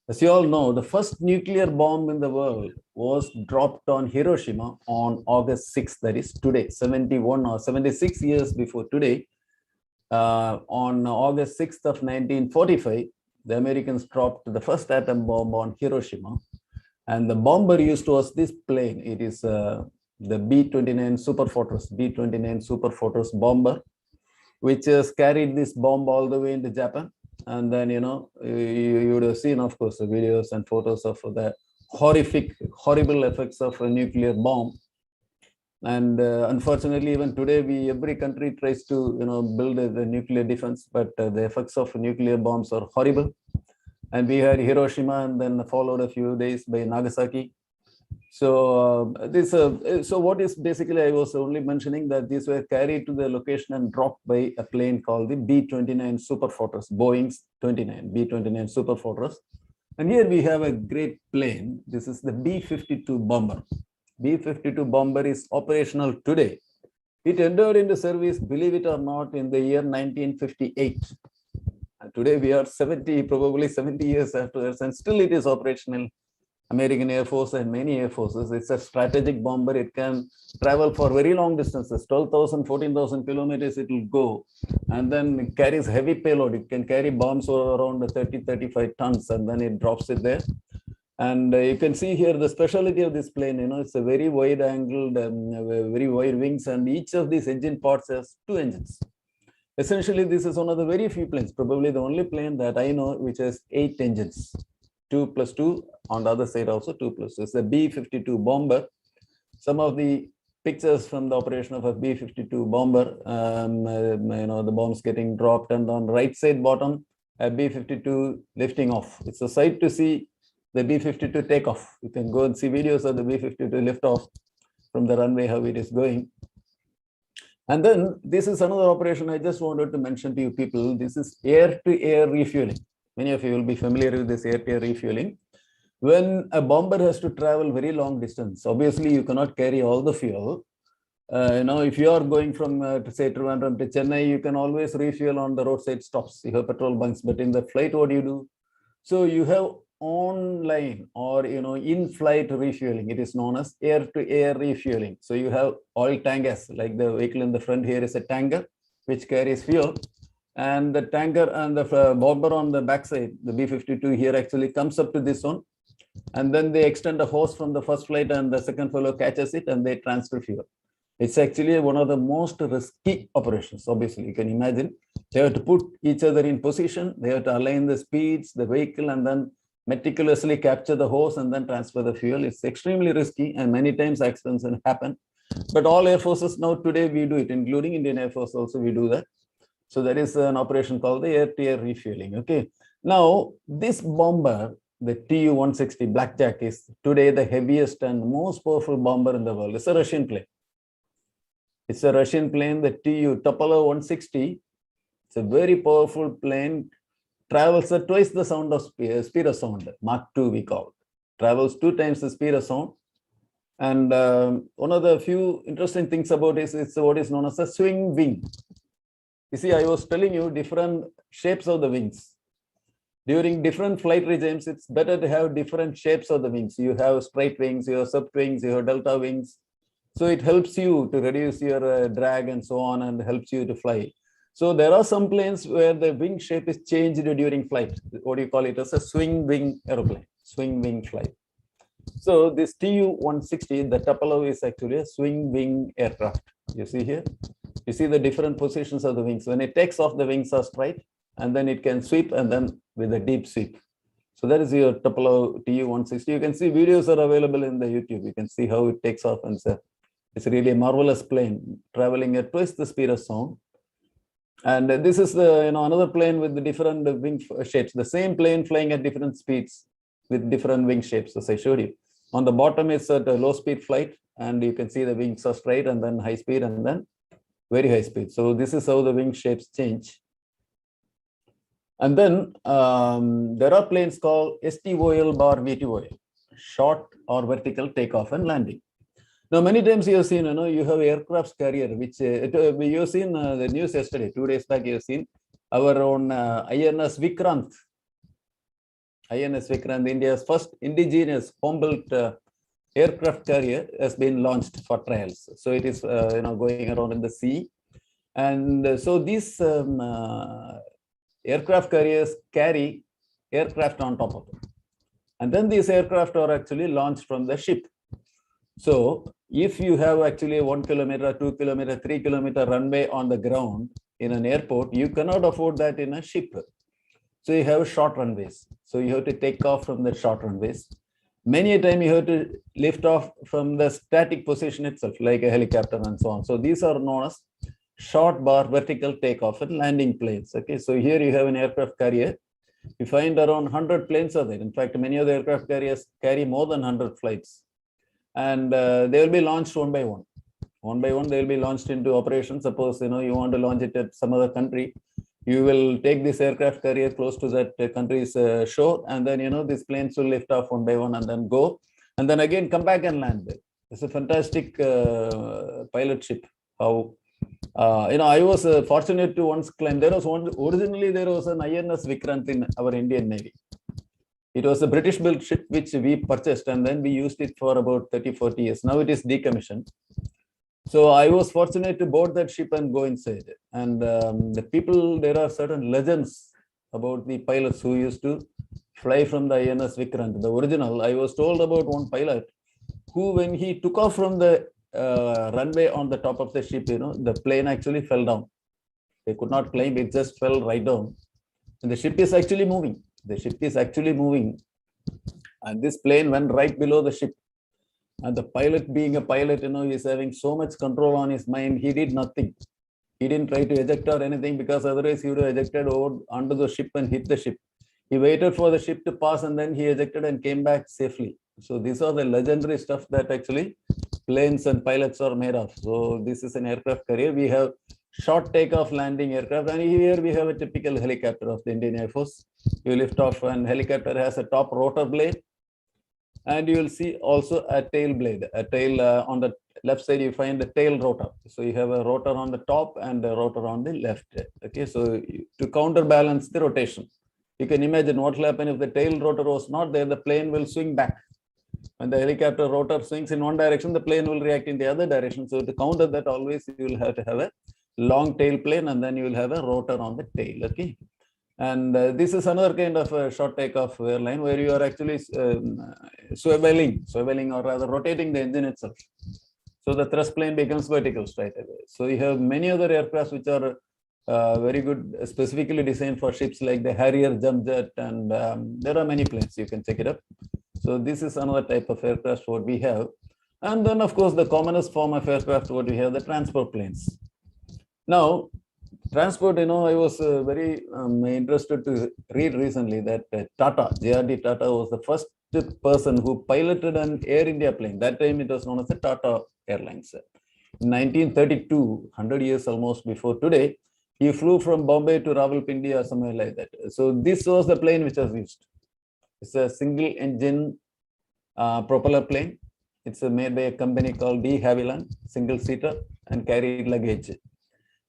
As you all know, the first nuclear bomb in the world was dropped on Hiroshima on August 6th, that is today, 71 or 76 years before today. On August 6th of 1945, the Americans dropped the first atom bomb on Hiroshima. And the bomber used was this plane. It is the B-29 Superfortress bomber, which has carried this bomb all the way into Japan. And then, you would have seen, of course, the videos and photos of the horrible effects of a nuclear bomb. And unfortunately, even today, every country tries to, build the nuclear defense, but the effects of nuclear bombs are horrible. And we had Hiroshima, and then followed a few days by Nagasaki. So so what is basically, I was only mentioning that these were carried to the location and dropped by a plane called the B-29 Superfortress, Boeing's B-29 Superfortress. And here we have a great plane. This is the B-52 bomber. B-52 bomber is operational today. It entered into service, believe it or not, in the year 1958. And today we are probably 70 years afterwards, and still it is operational. American Air Force and many Air Forces. It's a strategic bomber. It can travel for very long distances, 12,000, 14,000 kilometers it will go. And then it carries heavy payload. It can carry bombs around 30, 35 tons, and then it drops it there. And you can see here the specialty of this plane, it's a very wide angled, very wide wings, and each of these engine parts has two engines. Essentially, this is one of the very few planes, probably the only plane that I know which has 8 engines. 2+2, on the other side also 2+2. It's a B-52 bomber. Some of the pictures from the operation of a B-52 bomber, the bombs getting dropped, and on the right side bottom, a B-52 lifting off. It's a sight to see the B-52 take off. You can go and see videos of the B-52 lift off from the runway, how it is going. And then this is another operation I just wanted to mention to you people. This is air-to-air refueling. Many of you will be familiar with this air-to-air refueling. When a bomber has to travel very long distance, obviously you cannot carry all the fuel. If you are going from, say, Trivandrum to Chennai, you can always refuel on the roadside stops. You have petrol bunks, but in the flight, what do you do? So you have online or, in-flight refueling. It is known as air-to-air refueling. So you have oil tankers, like the vehicle in the front here is a tanker, which carries fuel. And the tanker and the bomber on the backside, the B-52 here actually comes up to this one. And then they extend a hose from the first flight, and the second fellow catches it and they transfer fuel. It's actually one of the most risky operations. Obviously, you can imagine they have to put each other in position. They have to align the speeds, the vehicle, and then meticulously capture the hose and then transfer the fuel. It's extremely risky, and many times accidents happen. But all air forces now today we do it, including Indian Air Force also we do that. So there is an operation called the air-to-air refueling. Okay. Now, this bomber, the Tu-160 Blackjack, is today the heaviest and most powerful bomber in the world. It's a Russian plane. It's a Russian plane, the Tu-160. It's a very powerful plane. Travels at twice the sound of speed of sound. Mach 2 we call it. Travels 2 times the speed of sound. And one of the few interesting things about it is it's what is known as a swing wing. You see, I was telling you different shapes of the wings. During different flight regimes, it's better to have different shapes of the wings. You have straight wings, you have swept wings, you have delta wings, So it helps you to reduce your drag and so on, and helps you to fly. So there are some planes where the wing shape is changed during flight. What do you call it? As a swing wing aeroplane, swing wing flight. So this Tu-160, the Tupolev is actually a swing wing aircraft. You see here, you see the different positions of the wings. When it takes off, the wings are straight, and then it can sweep, and then with a deep sweep. So that is your Tupolev Tu-160. You can see videos are available in the YouTube. You can see how it takes off, and it's really a marvelous plane traveling at twice the speed of sound. And this is the another plane with the different wing shapes. The same plane flying at different speeds with different wing shapes, as I showed you. On the bottom is at a low speed flight, and you can see the wings are straight, and then high speed, and then very high speed. So this is how the wing shapes change. And then there are planes called STOL bar VTOL, short or vertical takeoff and landing. Now, many times you have seen, you have aircraft carrier, which you have seen the news yesterday, 2 days back, you have seen our own INS Vikrant. INS Vikrant, India's first indigenous home-built aircraft carrier, has been launched for trials. So it is, going around in the sea. And so these aircraft carriers carry aircraft on top of it. And then these aircraft are actually launched from the ship. So if you have actually a 1 kilometer, 2 kilometer, 3 kilometer runway on the ground in an airport, you cannot afford that in a ship. So you have short runways. So you have to take off from the short runways. Many a time you have to lift off from the static position itself, like a helicopter and so on. So these are known as short bar vertical takeoff and landing planes. Okay, so here you have an aircraft carrier. You find around 100 planes are there. In fact, many of the aircraft carriers carry more than 100 flights. And they will be launched one by one. One by one, they will be launched into operation. Suppose you want to launch it at some other country, you will take this aircraft carrier close to that country's shore, and then these planes will lift off one by one and then go, and then again come back and land there. It's a fantastic pilot ship. How I was fortunate to once climb. Originally there was an INS Vikrant in our Indian Navy. It was a British-built ship which we purchased, and then we used it for about 30-40 years. Now it is decommissioned. So I was fortunate to board that ship and go inside. And there are certain legends about the pilots who used to fly from the INS Vikrant. The original, I was told about one pilot who, when he took off from the runway on the top of the ship, the plane actually fell down. They could not climb, it just fell right down. And the ship is actually moving. The ship is actually moving, and this plane went right below the ship. And the pilot, being a pilot, he's having so much control on his mind. He did nothing. He didn't try to eject or anything, because otherwise he would have ejected over onto the ship and hit the ship. He waited for the ship to pass, and then he ejected and came back safely. So these are the legendary stuff that actually planes and pilots are made of. So this is an aircraft carrier. We have short takeoff landing aircraft, and here we have a typical helicopter of the Indian Air Force. You lift off, and helicopter has a top rotor blade, and you will see also a tail blade. A tail on the left side, you find the tail rotor. So you have a rotor on the top and a rotor on the left. Okay, so to counterbalance the rotation, you can imagine what will happen if the tail rotor was not there. The plane will swing back. When the helicopter rotor swings in one direction, the plane will react in the other direction. So to counter that, always you will have to have a long tail plane, and then you will have a rotor on the tail. Okay, and this is another kind of a short takeoff airline where you are actually swiveling, or rather rotating the engine itself. So the thrust plane becomes vertical straight away. So you have many other aircrafts which are very good, specifically designed for ships, like the Harrier jump jet, and there are many planes. You can check it up. So this is another type of aircraft what we have. And then, of course, the commonest form of aircraft what we have, the transport planes. Now, transport, I was very interested to read recently that Tata, JRD Tata, was the first person who piloted an Air India plane. That time it was known as the Tata Airlines. In 1932, 100 years almost before today, he flew from Bombay to Rawalpindi or somewhere like that. So this was the plane which was used. It's a single engine propeller plane. It's made by a company called de Havilland, single seater, and carried luggage.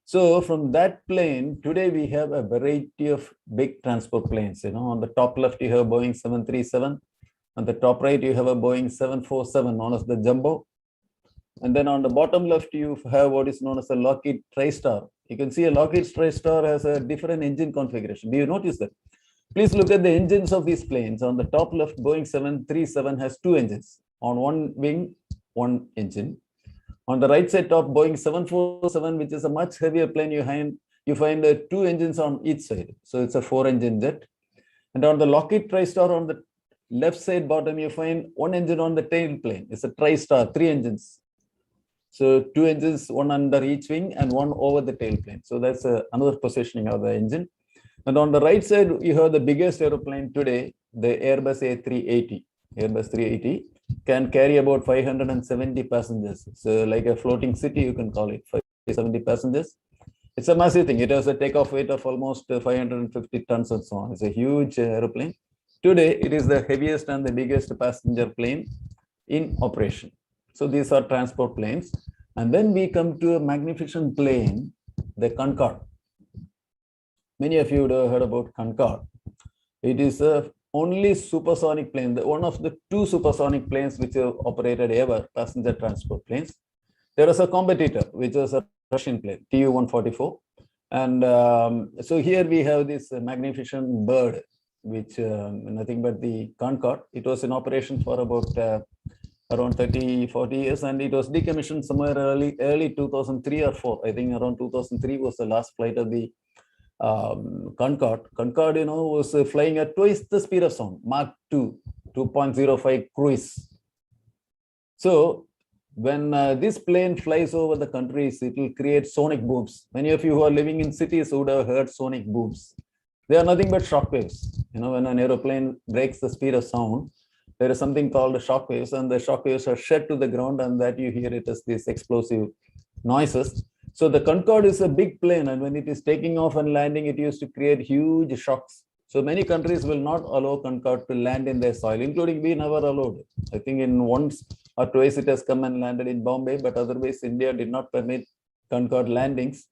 So from that plane, today we have a variety of big transport planes. On the top left, you have Boeing 737. On the top right, you have a Boeing 747, known as the Jumbo. And then on the bottom left, you have what is known as a Lockheed TriStar. You can see a Lockheed TriStar has a different engine configuration. Do you notice that? Please look at the engines of these planes. On the top left, Boeing 737 has 2 engines. On one wing, 1 engine. On the right side top, Boeing 747, which is a much heavier plane, you find 2 engines on each side. So it's a 4-engine jet. And on the Lockheed TriStar, on the left side bottom, you find 1 engine on the tail plane. It's a TriStar, 3 engines. So 2 engines, 1 under each wing and 1 over the tail plane. So that's another positioning of the engine. And on the right side, you have the biggest aeroplane today, the Airbus A380. Airbus 380 can carry about 570 passengers. So like a floating city, you can call it, 570 passengers. It's a massive thing. It has a takeoff weight of almost 550 tons and so on. It's a huge aeroplane. Today, it is the heaviest and the biggest passenger plane in operation. So these are transport planes. And then we come to a magnificent plane, the Concorde. Many of you would have heard about Concorde. It is the only supersonic plane, one of the 2 supersonic planes which have operated ever, passenger transport planes. There is a competitor, which was a Russian plane, Tu-144. And so here we have this magnificent bird, which nothing but the Concorde. It was in operation for about around 30-40 years, and it was decommissioned somewhere early 2003 or 4. I think around 2003 was the last flight of the Concorde. Concorde, was flying at twice the speed of sound, Mach 2, 2.05 cruise. So when this plane flies over the countries, it will create sonic booms. Many of you who are living in cities would have heard sonic booms. They are nothing but shock waves. When an aeroplane breaks the speed of sound, there is something called shock waves, and the shock waves are shed to the ground, and that you hear it as these explosive noises. So the Concorde is a big plane, and when it is taking off and landing, it used to create huge shocks. So many countries will not allow Concorde to land in their soil, including we never allowed it. I think in once or twice it has come and landed in Bombay, but otherwise India did not permit Concorde landings.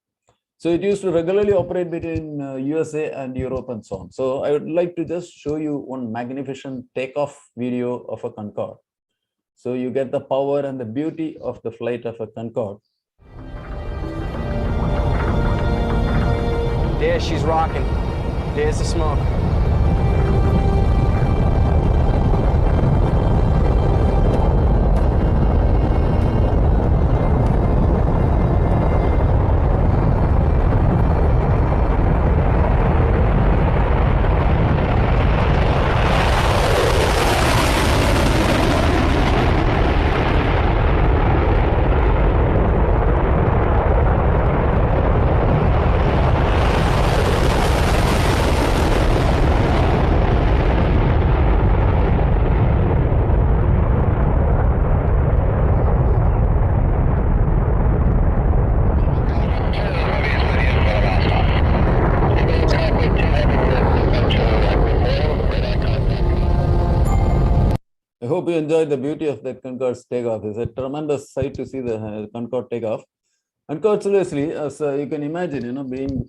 So it used to regularly operate between USA and Europe and so on. So I would like to just show you one magnificent takeoff video of a Concorde. So you get the power and the beauty of the flight of a Concorde. Yeah, she's rocking. There's the smoke. I hope you enjoyed the beauty of that Concorde's takeoff. It's a tremendous sight to see the Concorde takeoff. Unfortunately, as you can imagine,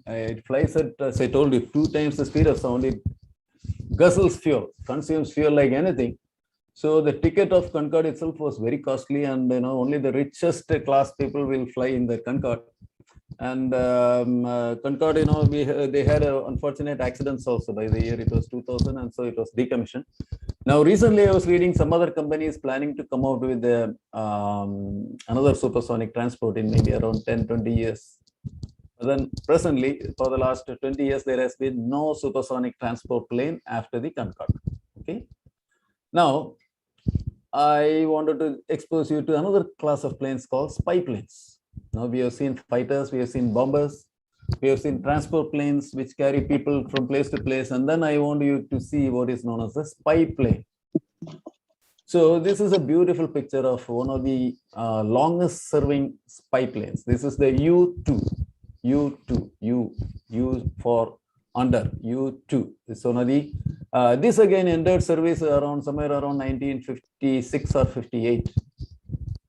it flies at, as I told you, 2 times the speed of sound. It guzzles fuel, consumes fuel like anything. So the ticket of Concorde itself was very costly, and only the richest class people will fly in the Concorde. And Concorde, they had unfortunate accidents also. By the year it was 2000, and so it was decommissioned. Now, recently I was reading some other companies planning to come out with another supersonic transport in maybe around 10-20 years. But then presently, for the last 20 years, there has been no supersonic transport plane after the Concorde. Okay. Now, I wanted to expose you to another class of planes called spy planes. Now, we have seen fighters, we have seen bombers, we have seen transport planes which carry people from place to place, and then I want you to see what is known as a spy plane. So this is a beautiful picture of one of the longest serving spy planes. This is the U-2, U for under, U-2. It's one of the, this again entered service somewhere around 1956 or 58.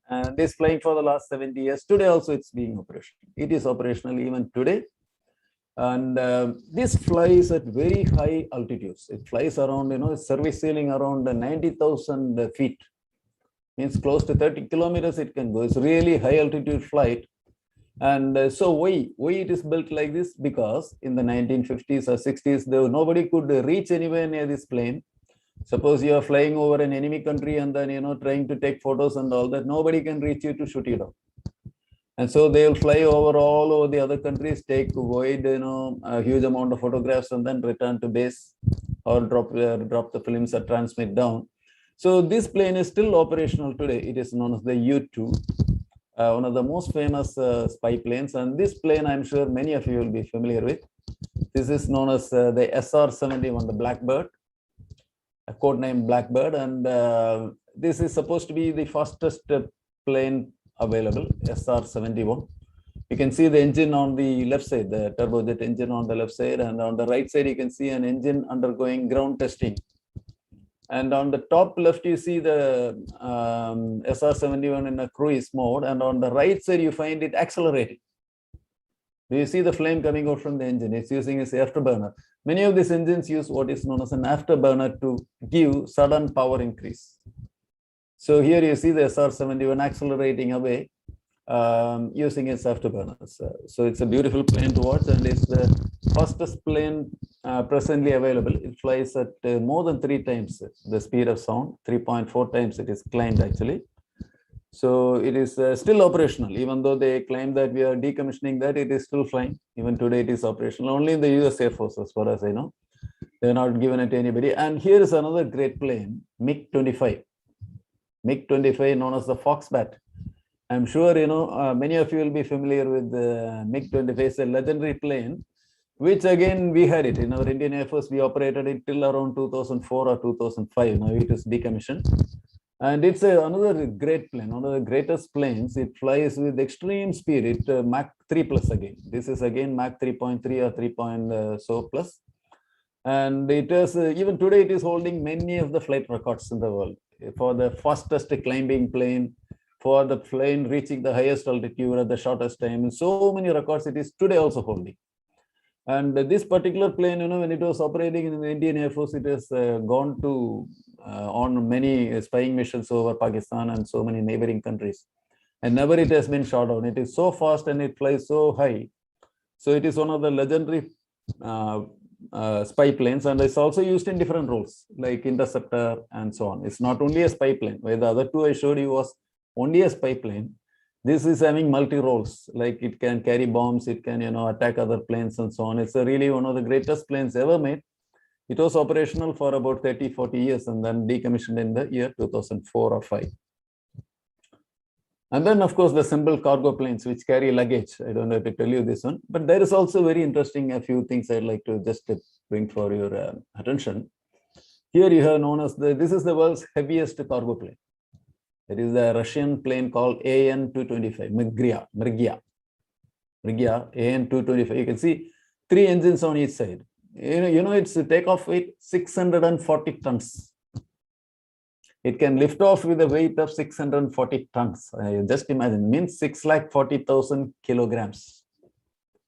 And this flying for the last 70 years. Today also it's being operational. It is operational even today. And this flies at very high altitudes. It flies around, service ceiling around 90,000 feet. means close to 30 kilometers it can go. It's really high altitude flight. And so why it is built like this? Because in the 1950s or 60s, nobody could reach anywhere near this plane. Suppose you are flying over an enemy country and then, trying to take photos and all that, nobody can reach you to shoot you down. And so they will fly all over the other countries, take void, a huge amount of photographs and then return to base or drop the films or transmit down. So this plane is still operational today. It is known as the U-2. One of the most famous spy planes, and this plane I'm sure many of you will be familiar with. This is known as the SR-71, the Blackbird, a code name Blackbird, and this is supposed to be the fastest plane available, SR-71. You can see the engine on the left side, the turbojet engine on the left side, and on the right side you can see an engine undergoing ground testing. And on the top left, you see the SR-71 in a cruise mode. And on the right side, you find it accelerating. Do you see the flame coming out from the engine? It's using its afterburner. Many of these engines use what is known as an afterburner to give sudden power increase. So here you see the SR-71 accelerating away using its afterburners. So it's a beautiful plane to watch, and it's the fastest plane presently available. It flies at more than 3 times the speed of sound, 3.4 times it is climbed actually. So it is still operational, even though they claim that we are decommissioning that, it is still flying. Even today it is operational, only in the US Air Force as far as I know. They're not given it to anybody. And here is another great plane, MiG-25. MiG-25 known as the Foxbat. I'm sure, many of you will be familiar with the MiG-25. It's a legendary plane, which again, we had it in our Indian Air Force. We operated it till around 2004 or 2005. Now it is decommissioned. And it's another great plane, one of the greatest planes. It flies with extreme speed. It Mach 3 plus again. This is again Mach 3.3 or 3 so plus. And it is, even today, it is holding many of the flight records in the world for the fastest climbing plane, for the plane reaching the highest altitude at the shortest time. So many records it is today also holding. And this particular plane, when it was operating in the Indian Air Force, it has gone to on many spying missions over Pakistan and so many neighboring countries. And never it has been shot down. It is so fast and it flies so high. So it is one of the legendary spy planes, and it's also used in different roles like interceptor and so on. It's not only a spy plane, where the other two I showed you was only a spy plane. This is having multi roles, like it can carry bombs, it can attack other planes and so on. It's really one of the greatest planes ever made. It was operational for about 30-40 years and then decommissioned in the year 2004 or 5. And then, of course, the simple cargo planes which carry luggage. I don't have to tell you this one, but there is also very interesting a few things I'd like to just bring for your attention. Here you have known as this is the world's heaviest cargo plane. It is the Russian plane called AN-225, Mrigya, AN-225. You can see 3 engines on each side. Its takeoff weight 640 tons. It can lift off with a weight of 640 tons. Just imagine, means 640,000 kilograms.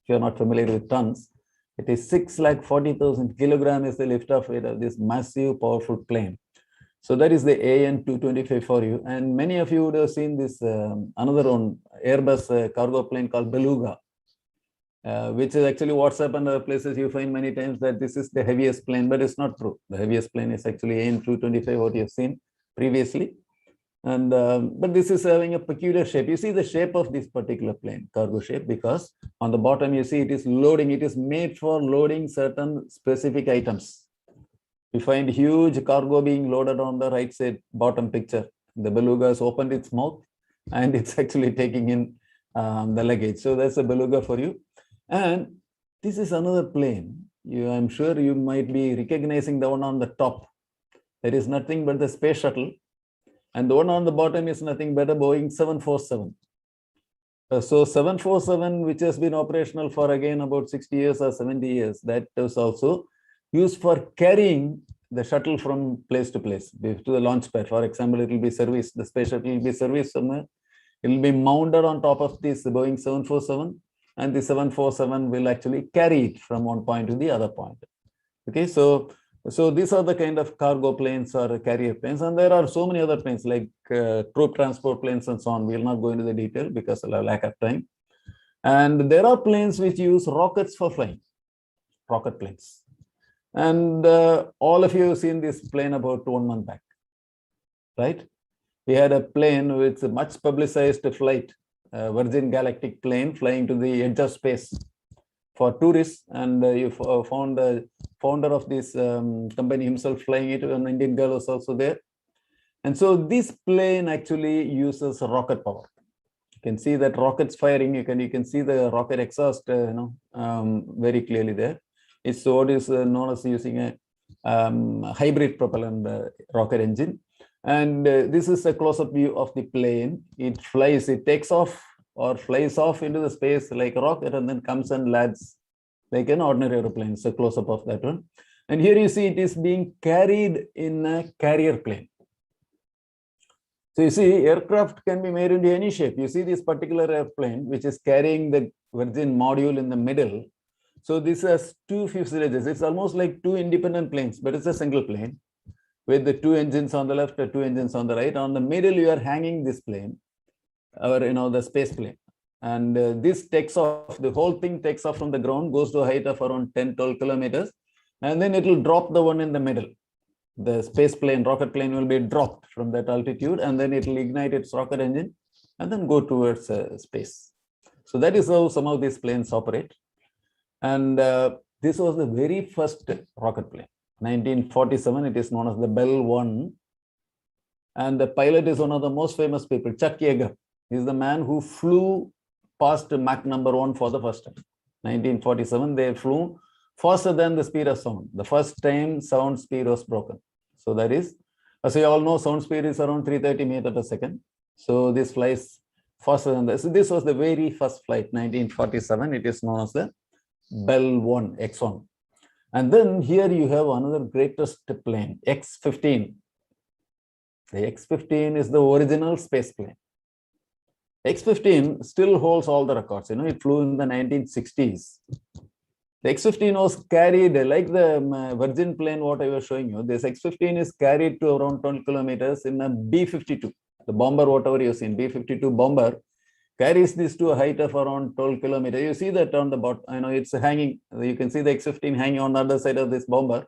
If you're not familiar with tons, it is 640,000 kilograms is the lift-off weight of this massive, powerful plane. So that is the AN-225 for you. And many of you would have seen this another one, Airbus cargo plane called Beluga, which is actually WhatsApp and other places you find many times that this is the heaviest plane, but it's not true. The heaviest plane is actually AN-225, what you have seen previously. And but this is having a peculiar shape. You see the shape of this particular plane, cargo shape, because on the bottom you see it is loading. It is made for loading certain specific items. You find huge cargo being loaded on the right side bottom picture. The Beluga has opened its mouth and it's actually taking in the luggage. So that's a Beluga for you. And this is another plane. I'm sure you might be recognizing the one on the top. There is nothing but the space shuttle. And the one on the bottom is nothing but a Boeing 747. So 747, which has been operational for again about 60 years or 70 years, that was also used for carrying the shuttle from place to place, to the launch pad. For example, it will be serviced, the space shuttle will be serviced somewhere. It will be mounted on top of this Boeing 747, and the 747 will actually carry it from one point to the other point. Okay, so So these are the kind of cargo planes or carrier planes, and there are so many other planes like troop transport planes and so on. We will not go into the detail because of lack of time. And there are planes which use rockets for flying, rocket planes. And all of you have seen this plane about 1 month back, right? We had a plane with a much publicized flight, Virgin Galactic plane flying to the edge of space for tourists, and you found the founder of this company himself flying it. An Indian girl was also there. And so this plane actually uses rocket power. You can see that rockets firing. You can see the rocket exhaust very clearly there. It's what is known as using a hybrid propellant rocket engine. And this is a close-up view of the plane. It flies, it takes off or flies off into the space like a rocket and then comes and lands like an ordinary aeroplane. It's a close-up of that one. And here you see it is being carried in a carrier plane. So you see aircraft can be made into any shape. You see this particular airplane which is carrying the Virgin module in the middle. So this has 2 fuselages. It's almost like 2 independent planes, but it's a single plane with the 2 engines on the left, the 2 engines on the right. On the middle, you are hanging this plane, or the space plane. And this takes off, the whole thing takes off from the ground, goes to a height of around 10-12 kilometers, and then it will drop the one in the middle. The space plane, rocket plane will be dropped from that altitude, and then it will ignite its rocket engine and then go towards space. So that is how some of these planes operate. And this was the very first rocket plane. 1947, it is known as the Bell 1. And the pilot is one of the most famous people, Chuck Yeager. He is the man who flew past Mach number 1 for the first time. 1947, they flew faster than the speed of sound. The first time sound speed was broken. So that is, as you all know, sound speed is around 330 meters per second. So this flies faster than this. So this was the very first flight, 1947. It is known as the Bell 1, X1. And then here you have another greatest plane, X-15. The X-15 is the original space plane. X-15 still holds all the records. It flew in the 1960s. The X-15 was carried, like the Virgin plane, what I was showing you. This X-15 is carried to around 20 kilometers in a B-52. The bomber, whatever you've seen, B-52 bomber, carries this to a height of around 12 kilometers. You see that on the bottom, it's hanging. You can see the X-15 hanging on the other side of this bomber.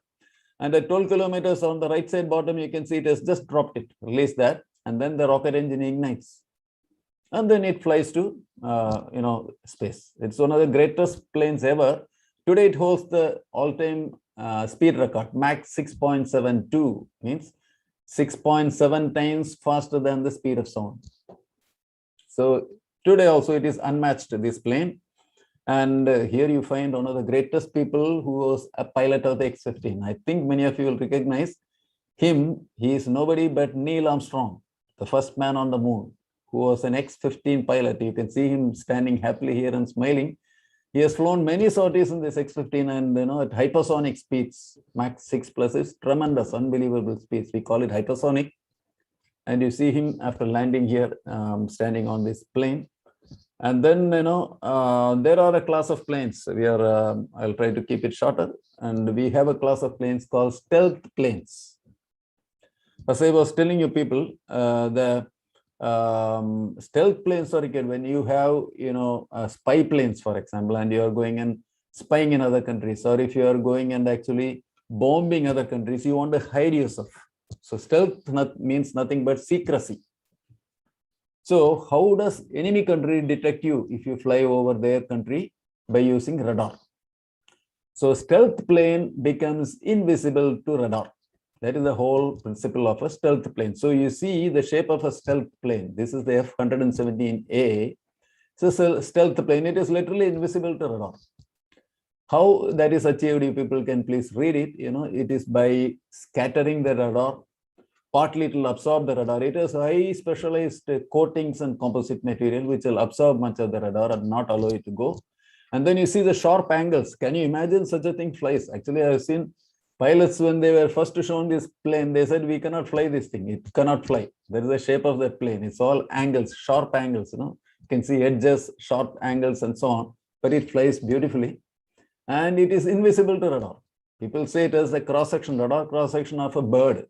And at 12 kilometers on the right side bottom, you can see it has just dropped it, released that, and then the rocket engine ignites. And then it flies to, space. It's one of the greatest planes ever. Today, it holds the all-time speed record, Mach 6.72, means 6.7 times faster than the speed of sound. So today also it is unmatched, this plane. And here you find one of the greatest people who was a pilot of the X-15. I think many of you will recognize him. He is nobody but Neil Armstrong, the first man on the moon, who was an X-15 pilot. You can see him standing happily here and smiling. He has flown many sorties in this X-15 and at hypersonic speeds, Mach 6 plus is tremendous, unbelievable speeds. We call it hypersonic. And you see him after landing here, standing on this plane. And then, there are a class of planes. I'll try to keep it shorter. And we have a class of planes called stealth planes. As I was telling you people, the stealth planes are good when you have, spy planes, for example, and you are going and spying in other countries, or if you are going and actually bombing other countries, you want to hide yourself. So stealth means nothing but secrecy. So how does enemy country detect you if you fly over their country? By using radar. So stealth plane becomes invisible to radar. That is the whole principle of a stealth plane. So you see the shape of a stealth plane. This is the F-117A. It's a stealth plane. It is literally invisible to radar. How that is achieved, you people can please read it. It is by scattering the radar. Partly it will absorb the radar. It has high specialized coatings and composite material which will absorb much of the radar and not allow it to go. And then you see the sharp angles. Can you imagine such a thing flies? Actually, I have seen pilots when they were first shown this plane, they said, we cannot fly this thing. It cannot fly. There is the shape of that plane. It's all angles, sharp angles. You can see edges, sharp angles and so on. But it flies beautifully. And it is invisible to radar. People say it as a cross-section, radar cross-section of a bird.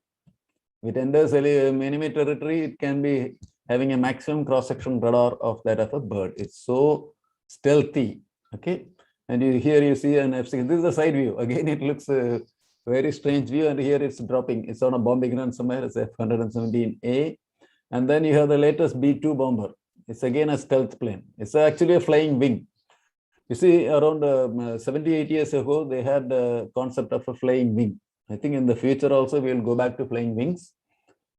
If it enters enemy territory, it can be having a maximum cross-section radar of that of a bird. It's so stealthy, okay? And here you see an F6. This is a side view. Again, it looks a very strange view, and here it's dropping. It's on a bombing run somewhere. It's F-117A. And then you have the latest B-2 bomber. It's again a stealth plane. It's actually a flying wing. You see, around 78 years ago, they had the concept of a flying wing. I think in the future also, we'll go back to flying wings.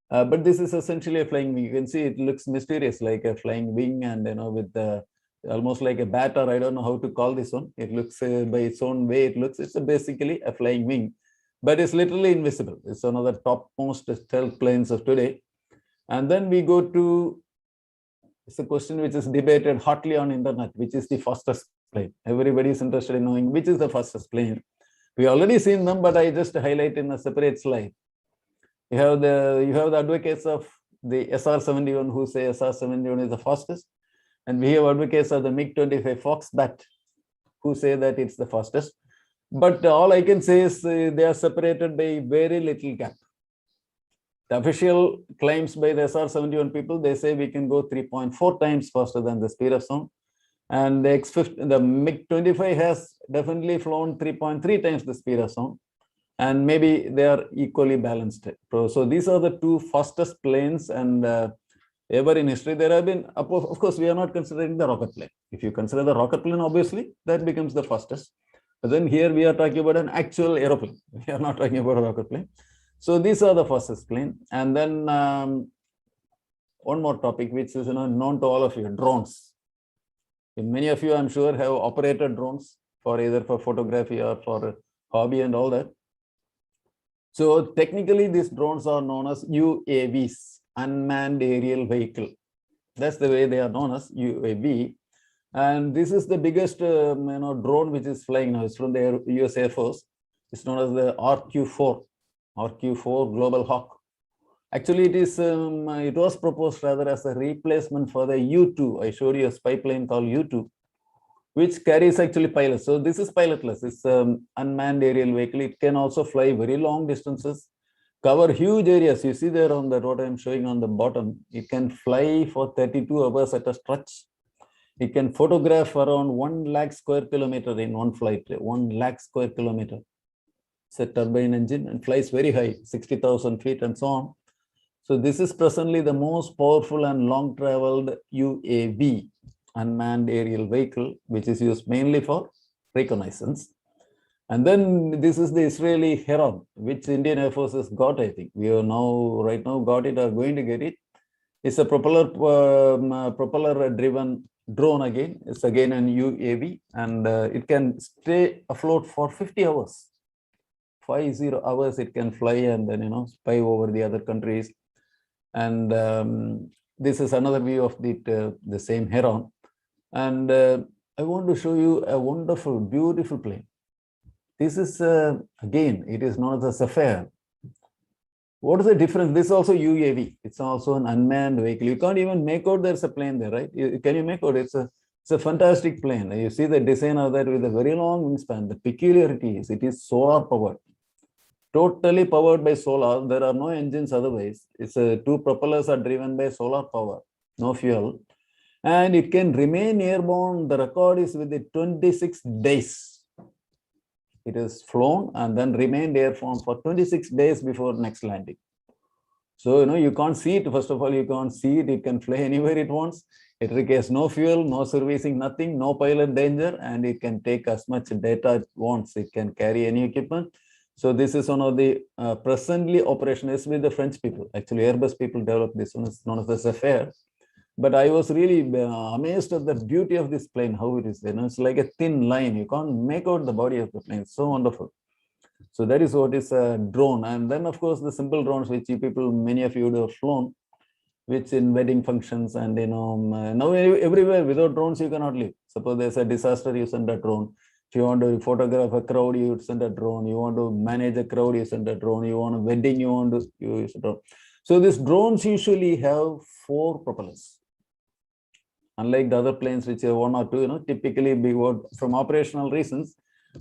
But this is essentially a flying wing. You can see it looks mysterious, like a flying wing, and with almost like a bat, or I don't know how to call this one. It looks by its own way, it looks, it's basically a flying wing, but it's literally invisible. It's one of the topmost stealth planes of today. And then we go to, it's a question which is debated hotly on internet, which is the fastest plane. Everybody is interested in knowing which is the fastest plane. We already seen them, but I just highlight in a separate slide. You have the advocates of the SR-71 who say SR-71 is the fastest. And we have advocates of the MiG-25 Foxbat who say that it's the fastest. But all I can say is they are separated by very little gap. The official claims by the SR-71 people, they say we can go 3.4 times faster than the speed of sound. And the MiG-25 has definitely flown 3.3 times the speed of sound. And maybe they are equally balanced. So these are the two fastest planes, and ever in history there have been, of course, we are not considering the rocket plane. If you consider the rocket plane, obviously, that becomes the fastest. But then here we are talking about an actual aeroplane. We are not talking about a rocket plane. So these are the fastest plane. And then one more topic, which is known to all of you, drones. Many of you, I'm sure, have operated drones for either for photography or for hobby and all that. So technically, these drones are known as UAVs, unmanned aerial vehicle. That's the way they are known as, UAV. And this is the biggest drone which is flying now. It's from the US Air Force. It's known as the RQ-4 Global Hawk. Actually, it was proposed rather as a replacement for the U-2. I showed you a spy plane called U-2, which carries actually pilots. So this is pilotless. It's unmanned aerial vehicle. It can also fly very long distances, cover huge areas. You see there on the road I'm showing on the bottom, it can fly for 32 hours at a stretch. It can photograph around 1 lakh square kilometer in one flight, 1 lakh square kilometer. It's a turbine engine and flies very high, 60,000 feet and so on. So this is presently the most powerful and long traveled UAV, unmanned aerial vehicle, which is used mainly for reconnaissance. And then this is the Israeli Heron, which Indian Air Force has got, I think. We have right now got it or going to get it. It's a propeller-driven drone again. It's again an UAV, and it can stay afloat for 50 hours. 50 hours it can fly and then, spy over the other countries. And this is another view of the same Heron. And I want to show you a wonderful, beautiful plane. This is, again, it is known as a Sapphire. What is the difference? This is also UAV. It's also an unmanned vehicle. You can't even make out there's a plane there, right? Can you make out? It's a fantastic plane. You see the design of that with a very long wingspan. The peculiarity is it is solar powered. Totally powered by solar. There are no engines otherwise. It's two propellers are driven by solar power, no fuel. And it can remain airborne. The record is with it 26 days. It is flown and then remained airborne for 26 days before next landing. So, you can't see it. First of all, you can't see it. It can fly anywhere it wants. It requires no fuel, no servicing, nothing, no pilot danger, and it can take as much data it wants. It can carry any equipment. So this is one of the presently operations with the French people. Actually, Airbus people developed this one. It's known as the Sapphire. But I was really amazed at the beauty of this plane, how it is. It's like a thin line. You can't make out the body of the plane. It's so wonderful. So that is what is a drone. And then, of course, the simple drones, which many of you would have flown, which in wedding functions and, now everywhere without drones, you cannot live. Suppose there's a disaster, you send a drone. If you want to photograph a crowd, you would send a drone. You want to manage a crowd, you send a drone. You want a wedding, you use a drone. So these drones usually have 4 propellers. Unlike the other planes, which have 1 or 2, typically from operational reasons,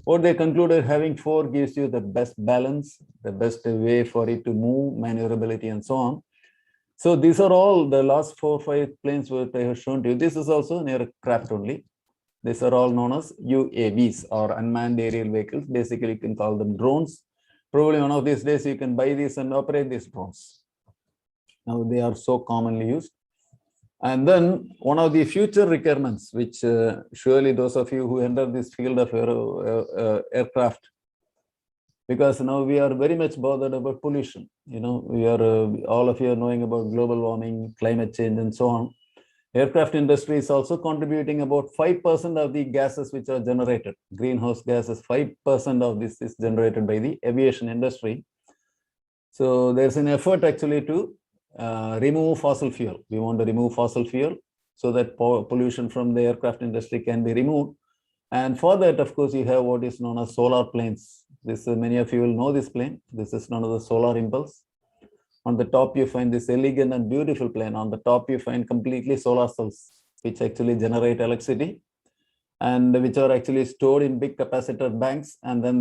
What they concluded, having 4 gives you the best balance, the best way for it to move, maneuverability, and so on. So these are all the last 4 or 5 planes that I have shown to you. This is also an aircraft only. These are all known as UAVs, or unmanned aerial vehicles. Basically, you can call them drones. Probably one of these days you can buy these and operate these drones. Now they are so commonly used. And then one of the future requirements, which surely those of you who enter this field of aircraft, because now we are very much bothered about pollution. You know, we are all of you are knowing about global warming, climate change, and so on. Aircraft industry is also contributing about 5% of the gases which are generated. Greenhouse gases, 5% of this is generated by the aviation industry. So there's an effort actually to remove fossil fuel. We want to remove fossil fuel so that pollution from the aircraft industry can be removed. And for that, of course, you have what is known as solar planes. This many of you will know this plane. This is known as the Solar Impulse. On the top, you find this elegant and beautiful plane. On the top, you find completely solar cells, which actually generate electricity and which are actually stored in big capacitor banks. And then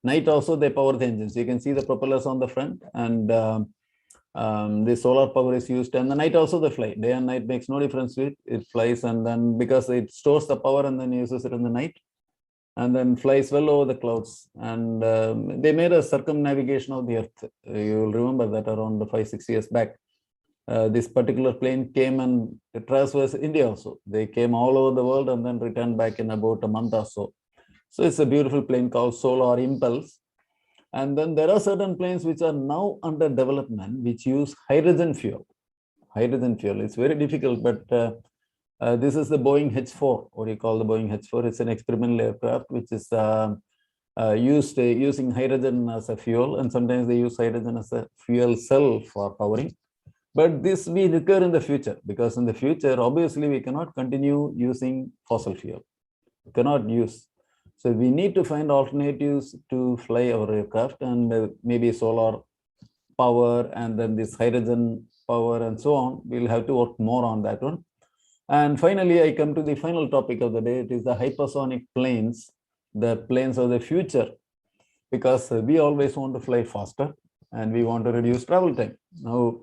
night also they power the engines. You can see the propellers on the front, and the solar power is used. And the night also they fly. Day and night makes no difference to it. It flies, and then because it stores the power and then uses it in the night, and then flies well over the clouds. And they made a circumnavigation of the Earth. You will remember that around 5-6 years back. This particular plane came and traversed India also. They came all over the world and then returned back in about a month or so. So it's a beautiful plane called Solar Impulse. And then there are certain planes which are now under development, which use hydrogen fuel. Hydrogen fuel. It's very difficult, but this is the Boeing H-4. What do you call the Boeing H-4? It's an experimental aircraft which is used using hydrogen as a fuel, and sometimes they use hydrogen as a fuel cell for powering. But this will recur in the future, because in the future, obviously, we cannot continue using fossil fuel. We cannot use. So we need to find alternatives to fly our aircraft, and maybe solar power and then this hydrogen power and so on. We'll have to work more on that one. And finally, I come to the final topic of the day. It is the hypersonic planes, the planes of the future, because we always want to fly faster and we want to reduce travel time. Now,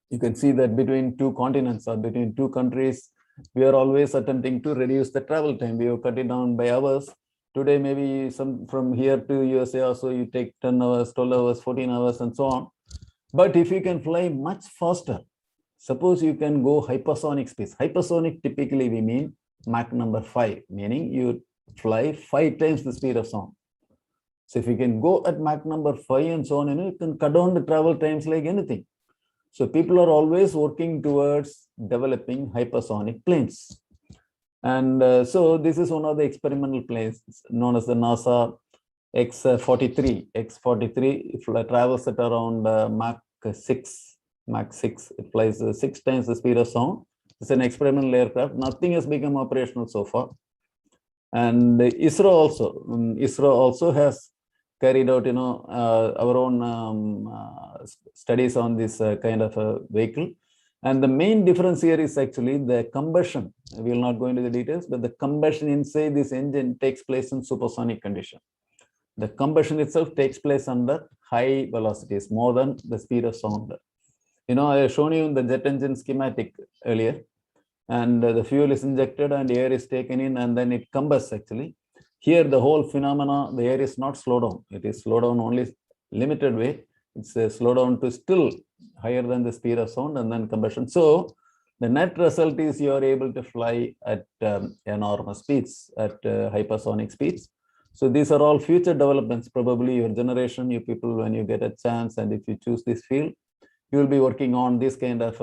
you can see that between 2 continents or between 2 countries, we are always attempting to reduce the travel time. We have cut it down by hours. Today, maybe from here to USA also, you take 10 hours, 12 hours, 14 hours, and so on. But if you can fly much faster, suppose you can go hypersonic speeds. Hypersonic, typically we mean Mach number 5, meaning you fly 5 times the speed of sound. So if you can go at Mach number 5 and so on, you can cut down the travel times like anything. So people are always working towards developing hypersonic planes. And so this is one of the experimental planes known as the NASA X-43. X-43 travels at around Mach 6. It flies 6 times the speed of sound. It's an experimental aircraft. Nothing has become operational so far. And ISRO also has carried out, our own studies on this kind of a vehicle. And the main difference here is actually the combustion. We will not go into the details, but the combustion inside this engine takes place in supersonic condition. The combustion itself takes place under high velocities, more than the speed of sound. I have shown you the jet engine schematic earlier, and the fuel is injected and air is taken in, and then it combusts actually. Here, the whole phenomena, the air is not slowed down. It is slowed down only limited way. It's a slow down to still higher than the speed of sound and then combustion. So the net result is you are able to fly at enormous speeds, at hypersonic speeds. So these are all future developments. Probably your generation, you people, when you get a chance, and if you choose this field, you will be working on this kind of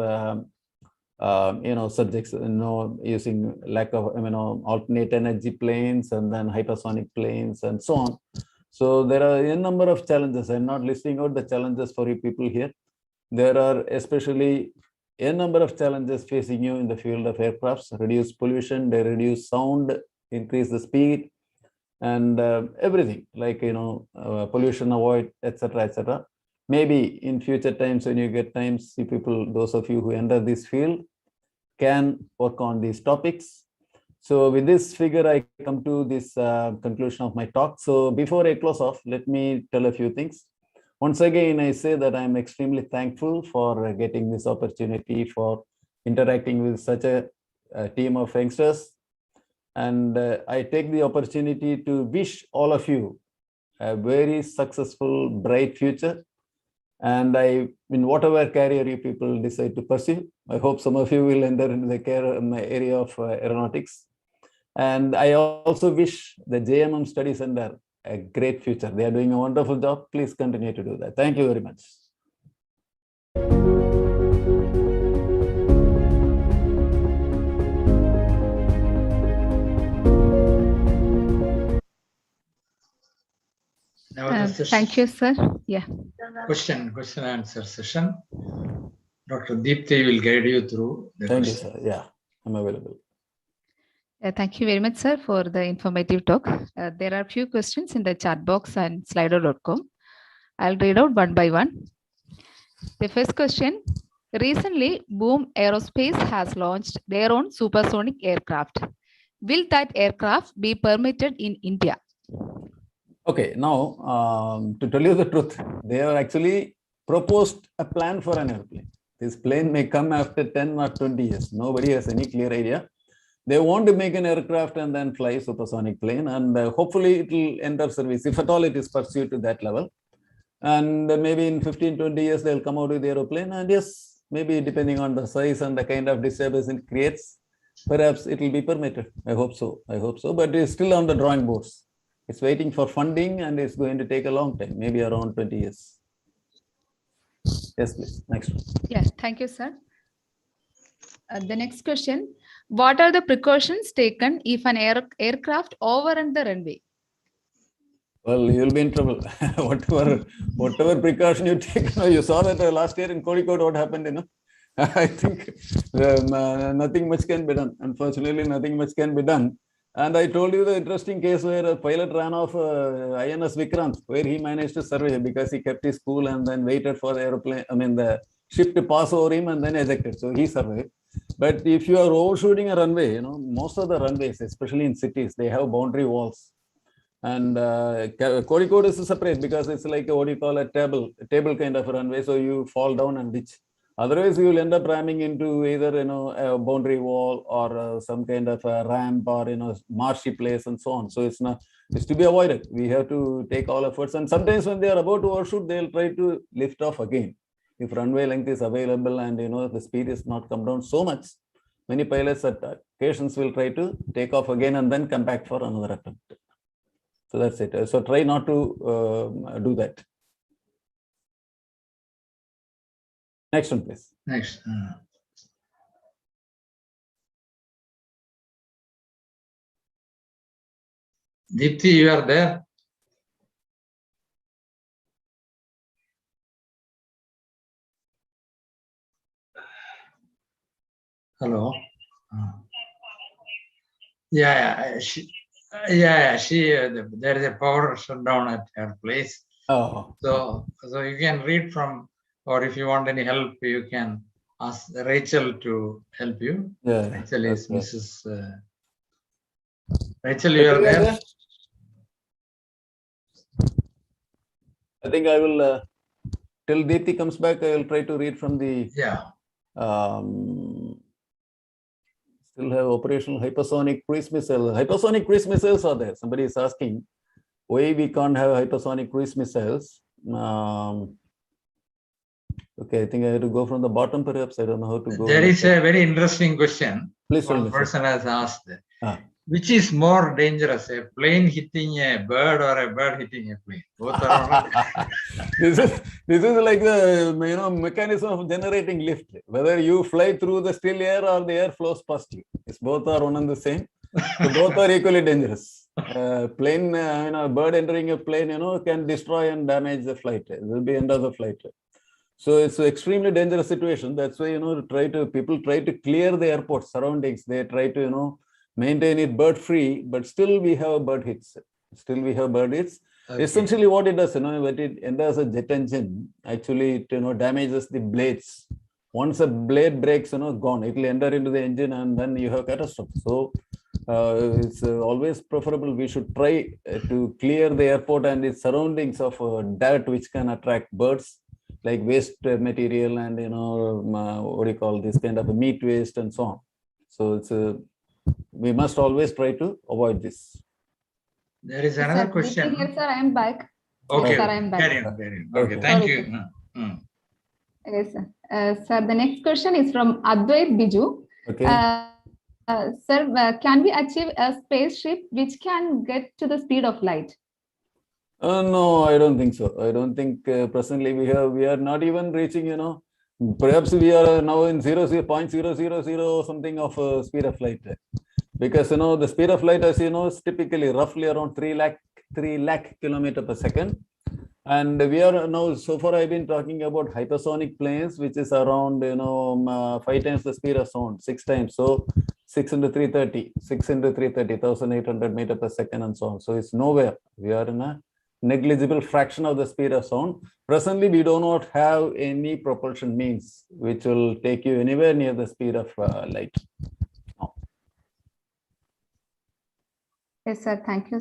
subjects, using alternate energy planes and then hypersonic planes and so on. So there are a number of challenges. I'm not listing out the challenges for you people here. There are especially a number of challenges facing you in the field of aircrafts: reduce pollution, they reduce sound, increase the speed, and everything like, pollution avoid, etc., etc. Maybe in future times, when you get times, you people, those of you who enter this field, can work on these topics. So with this figure, I come to this conclusion of my talk. So before I close off, let me tell a few things. Once again, I say that I'm extremely thankful for getting this opportunity for interacting with such a team of youngsters. And I take the opportunity to wish all of you a very successful, bright future. And in whatever career you people decide to pursue, I hope some of you will enter into the area of aeronautics. And I also wish the JMM Study Center a great future. They are doing a wonderful job. Please continue to do that. Thank you very much. Now the session- Thank you, sir. Yeah. question answer session. Dr. Deepthi will guide you through the Thank you, question. sir. Yeah, I'm available. Thank you very much, sir, for the informative talk. There are a few questions in the chat box and slido.com. I'll read out one by one. The first question. Recently, Boom Aerospace has launched their own supersonic aircraft. Will that aircraft be permitted in India? Okay, now to tell you the truth, they have actually proposed a plan for an airplane. This plane may come after 10 or 20 years. Nobody has any clear idea. They want to make an aircraft and then fly supersonic plane, and hopefully it will enter service if at all it is pursued to that level. And maybe in 15, 20 years, they'll come out with the aeroplane. And yes, maybe depending on the size and the kind of disturbance it creates, perhaps it will be permitted. I hope so. I hope so. But it's still on the drawing boards. It's waiting for funding and it's going to take a long time, maybe around 20 years. Yes, please. Next one. Yes, thank you, sir. The next question. What are the precautions taken if an aircraft overruns the runway? Well, you'll be in trouble. whatever precaution you take. You saw that last year in Kozhikode, what happened, I think nothing much can be done. Unfortunately, nothing much can be done. And I told you the interesting case where a pilot ran off INS Vikrant, where he managed to survey because he kept his cool and then waited for the airplane, the ship to pass over him and then ejected. So he surveyed. But if you are overshooting a runway, most of the runways, especially in cities, they have boundary walls. And Kozhikode is separate because it's like what you call a table kind of a runway. So you fall down and ditch. Otherwise, you will end up ramming into either a boundary wall or some kind of a ramp or marshy place and so on. So it's to be avoided. We have to take all efforts. And sometimes when they are about to overshoot, they'll try to lift off again. If runway length is available and the speed is not come down so much, many pilots at occasions will try to take off again and then come back for another attempt. So that's it. So try not to do that. Next one, please. Next. Deepthi, you are there? Hello. Yeah. She, there is a power shutdown at her place. Oh. So you can read from, or if you want any help, you can ask Rachel to help you. Yeah. Rachel is Okay. Mrs. Rachel, you are there? I think I will, till Deepthi comes back, I will try to read from the, still have operational hypersonic cruise missile. Hypersonic cruise missiles are there. Somebody is asking why we can't have hypersonic cruise missiles. Okay, I think I have to go from the bottom, perhaps. I don't know how to go. There is a very interesting question. Please tell me, One sir. person has asked, which is more dangerous, a plane hitting a bird or a bird hitting a plane? Both are This is like the mechanism of generating lift. Whether you fly through the still air or the air flows past you, it's both are one and the same. So both are equally dangerous. Plane, a bird entering a plane, can destroy and damage the flight. It will be end of the flight. So it's an extremely dangerous situation. That's why people try to clear the airport surroundings. They try to maintain it bird free, but still we have bird hits. Okay. Essentially, what it does, when it enters a jet engine, actually it damages the blades. Once a blade breaks, gone. It will enter into the engine and then you have catastrophe. So It's always preferable. We should try to clear the airport and its surroundings of dirt which can attract birds, like waste material and what do you call this kind of a meat waste and so on. So it's we must always try to avoid this. There is another question. Yes, sir, I am back. Okay, Yes, sir, I am back. carry on, carry on. Okay, thank Sorry, you. sir. Yes, sir. Sir, the next question is from Advait Biju. Okay. Sir, can we achieve a spaceship which can get to the speed of light? No, I don't think so. I don't think presently we are not even reaching, perhaps we are now in 0.000 something of speed of light. Because, the speed of light, as you know, is typically roughly around 3 lakh kilometer per second. And we are now, so far I've been talking about hypersonic planes, which is around, 5 times the speed of sound, 6 times. So 6 into 330, 1,800 meters per second and so on. So it's nowhere. We are in a negligible fraction of the speed of sound. Presently, we do not have any propulsion means which will take you anywhere near the speed of light. No. Yes, sir. Thank you.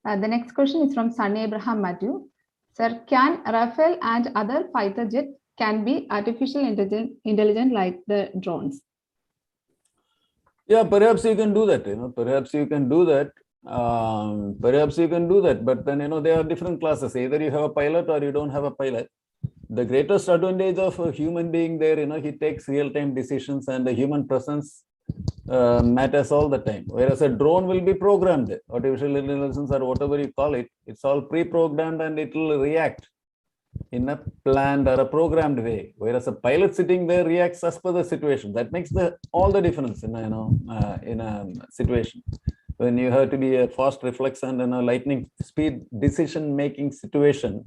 The next question is from Sunny Abraham Matthew. Sir, can Rafale and other fighter jets can be artificial intelligent like the drones? Yeah, perhaps you can do that. Perhaps you can do that. But then there are different classes. Either you have a pilot or you don't have a pilot. The greatest advantage of a human being there, he takes real-time decisions, and the human presence matters all the time. Whereas a drone will be programmed, artificial intelligence or whatever you call it, it's all pre-programmed and it will react in a planned or a programmed way. Whereas a pilot sitting there reacts as per the situation. That makes all the difference in a situation. When you have to be a fast reflex and in a lightning speed decision-making situation,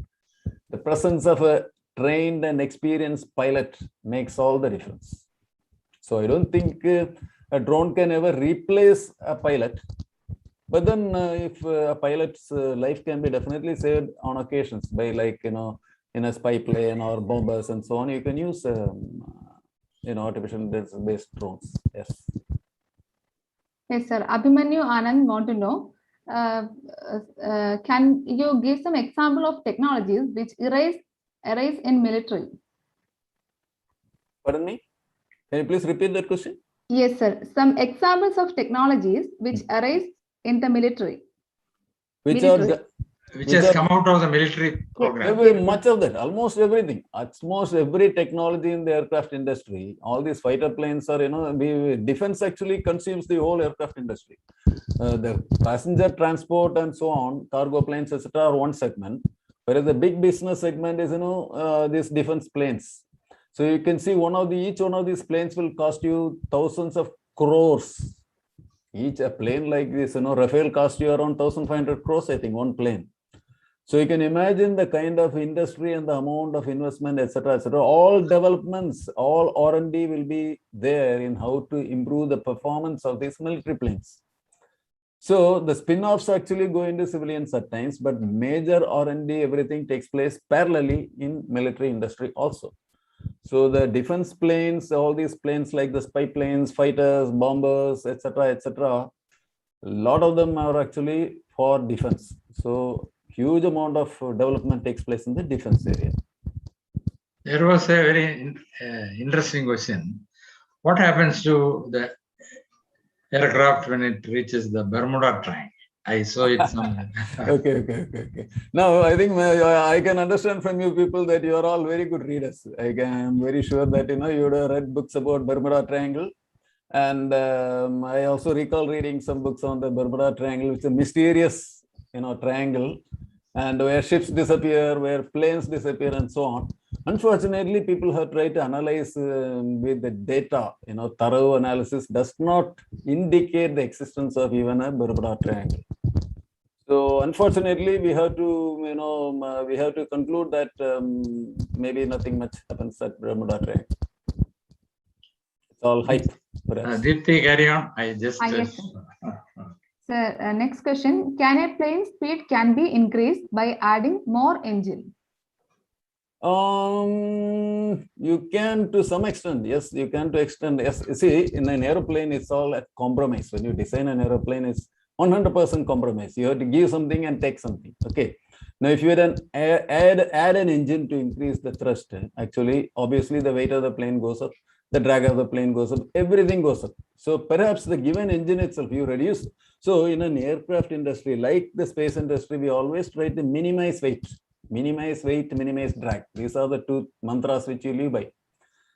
the presence of a trained and experienced pilot makes all the difference. So I don't think a drone can ever replace a pilot. But then if a pilot's life can be definitely saved on occasions by in a spy plane or bombers and so on, you can use artificial intelligence-based drones. Yes. Yes, sir. Abhimanyu Anand want to know, can you give some example of technologies which erase in military? Pardon me? Can you please repeat that question? Yes, sir. Some examples of technologies which arise in the military. Which has come out of the military program. Much of that, almost everything, almost every technology in the aircraft industry, all these fighter planes are, defense actually consumes the whole aircraft industry. The passenger transport and so on, cargo planes, etc., are one segment, whereas the big business segment is, these defense planes. So you can see each one of these planes will cost you thousands of crores. A plane like this, Rafale cost you around 1,500 crores, I think, one plane. So you can imagine the kind of industry and the amount of investment, etc., etc. All developments, all R&D will be there in how to improve the performance of these military planes. So the spin-offs actually go into civilians at times, but major R&D, everything takes place parallelly in military industry also. So the defense planes, all these planes like the spy planes, fighters, bombers, etc., etc., a lot of them are actually for defense. So huge amount of development takes place in the defense area. There was a very interesting question. What happens to the aircraft when it reaches the Bermuda Triangle? I saw it somewhere. Okay. Now, I think I can understand from you people that you are all very good readers. I am very sure that you would have read books about Bermuda Triangle. And I also recall reading some books on the Bermuda Triangle, which is a mysterious triangle, and where ships disappear, where planes disappear, and so on. Unfortunately, people have tried to analyze with the data. Thorough analysis does not indicate the existence of even a Bermuda Triangle. So unfortunately, we have to conclude that maybe nothing much happens at Bermuda Triangle. It's all hype. Dipti, carry on. I just. Yes, sir, next question. Can a plane speed be increased by adding more engine? You can to some extent, yes, you can to extent, yes. See, in an aeroplane, it's all a compromise. When you design an aeroplane, it's 100% compromise. You have to give something and take something. Okay. Now, if you add an engine to increase the thrust, actually, obviously, the weight of the plane goes up, the drag of the plane goes up, everything goes up. So perhaps the given engine itself, you reduce. So in an aircraft industry, like the space industry, we always try to minimize weight, minimize drag. These are the two mantras which you live by.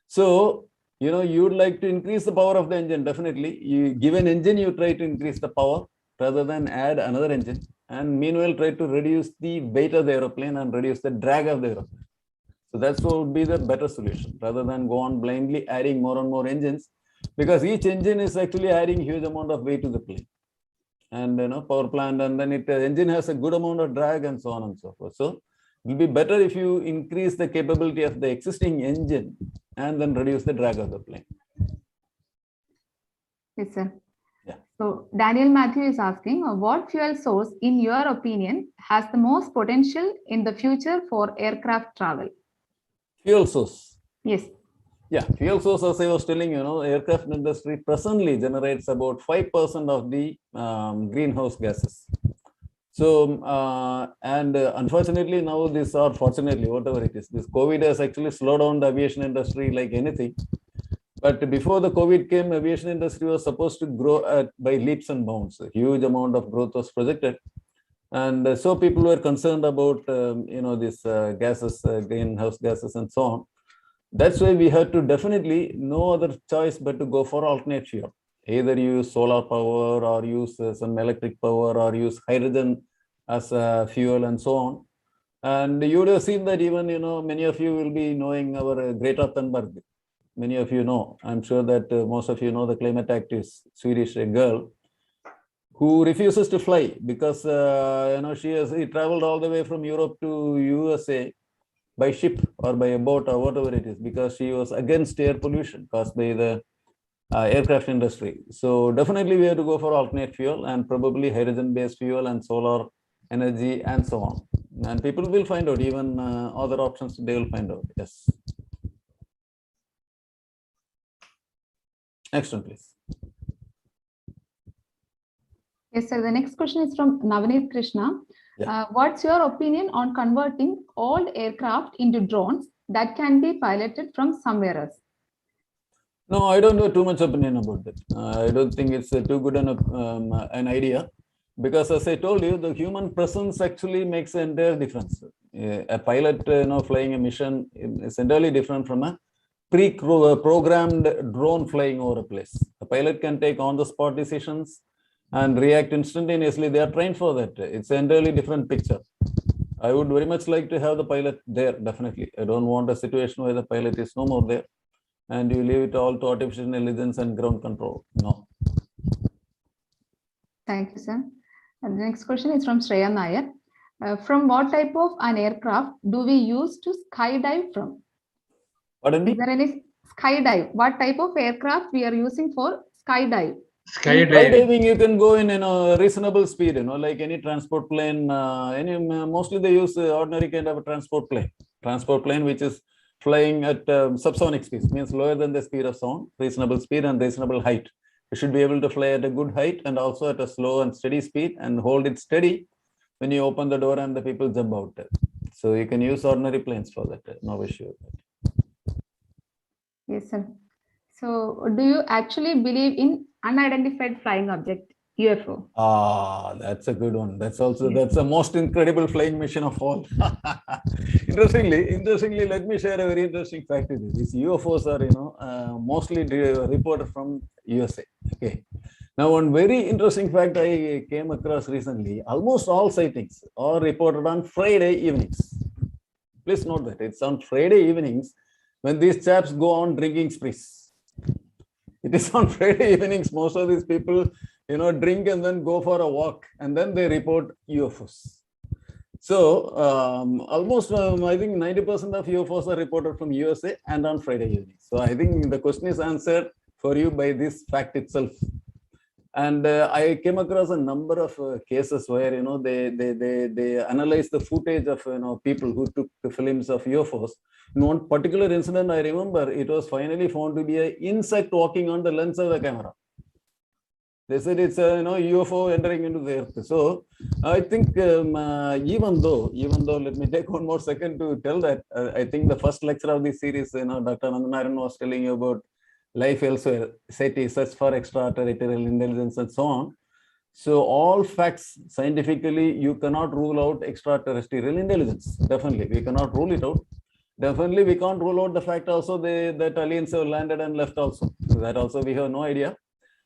So, you'd like to increase the power of the engine. Definitely, you give an engine, you try to increase the power rather than add another engine. And meanwhile, try to reduce the weight of the aeroplane and reduce the drag of the aeroplane. So that's what would be the better solution rather than go on blindly adding more and more engines, because each engine is actually adding huge amount of weight to the plane. And power plant, and then the engine has a good amount of drag and so on and so forth. So it will be better if you increase the capability of the existing engine and then reduce the drag of the plane. Yes, sir. Yeah. So Daniel Matthew is asking, what fuel source, in your opinion, has the most potential in the future for aircraft travel? Fuel source. Yes. Yeah, fuel source, as I was telling you, aircraft industry presently generates about 5% of the greenhouse gases. So, unfortunately now fortunately, whatever it is, this COVID has actually slowed down the aviation industry like anything. But before the COVID came, aviation industry was supposed to grow by leaps and bounds. A huge amount of growth was projected. And so people were concerned about, these gases, greenhouse gases and so on. That's why we had to definitely no other choice but to go for alternate fuel. Either use solar power or use some electric power or use hydrogen as a fuel and so on. And you would have seen that even, many of you will be knowing our Greta Thunberg. Many of you know, I'm sure that most of you know the climate activist, Swedish girl, who refuses to fly because, she traveled all the way from Europe to USA by ship or by a boat or whatever it is, because she was against air pollution caused by the aircraft industry. So definitely we have to go for alternate fuel and probably hydrogen-based fuel and solar energy and so on. And people will find out, even other options they will find out. Yes. Next one, please. Yes, sir. The next question is from Navneet Krishna. Yeah. What's your opinion on converting old aircraft into drones that can be piloted from somewhere else? No, I don't know too much opinion about that. I don't think it's too good an idea, because as I told you, the human presence actually makes an entire difference. A pilot, flying a mission is entirely different from a pre-programmed drone flying over a place. A pilot can take on-the-spot decisions and react instantaneously. They are trained for that. It's an entirely different picture. I would very much like to have the pilot there, definitely. I don't want a situation where the pilot is no more there and you leave it all to artificial intelligence and ground control. No. Thank you, sir. And the next question is from Shreya Nair. From what type of an aircraft do we use to skydive from? Pardon me? Is there any skydive? What type of aircraft we are using for skydive? Skydiving, you can go in a reasonable speed, like any transport plane. Mostly they use ordinary kind of a transport plane, which is flying at subsonic speeds, means lower than the speed of sound, reasonable speed and reasonable height. You should be able to fly at a good height and also at a slow and steady speed and hold it steady when you open the door and the people jump out. So you can use ordinary planes for that, no issue with that. Yes, sir. So do you actually believe in unidentified flying object, UFO? That's a good one. That's the most incredible flying machine of all. Interestingly, let me share a very interesting fact with you. These UFOs are, mostly reported from USA. Okay. Now, one very interesting fact I came across recently: almost all sightings are reported on Friday evenings. Please note that it's on Friday evenings when these chaps go on drinking sprees. It is on Friday evenings. Most of these people, drink and then go for a walk, and then they report UFOs. So almost, I think 90% of UFOs are reported from USA and on Friday evening. So I think the question is answered for you by this fact itself. And I came across a number of cases where, you know, they analyzed the footage of, you know, people who took the films of UFOs. In one particular incident, I remember it was finally found to be an insect walking on the lens of the camera. They said it's a, you know, UFO entering into the earth. So I think even though, let me take one more second to tell that I think the first lecture of this series, you know, Dr. Nandanaran was telling you about life elsewhere, SETI, search for extraterrestrial intelligence and so on. So all facts, scientifically, you cannot rule out extraterrestrial intelligence. Definitely, we cannot rule it out. Definitely, we can't rule out the fact also that aliens have landed and left also. So that also we have no idea.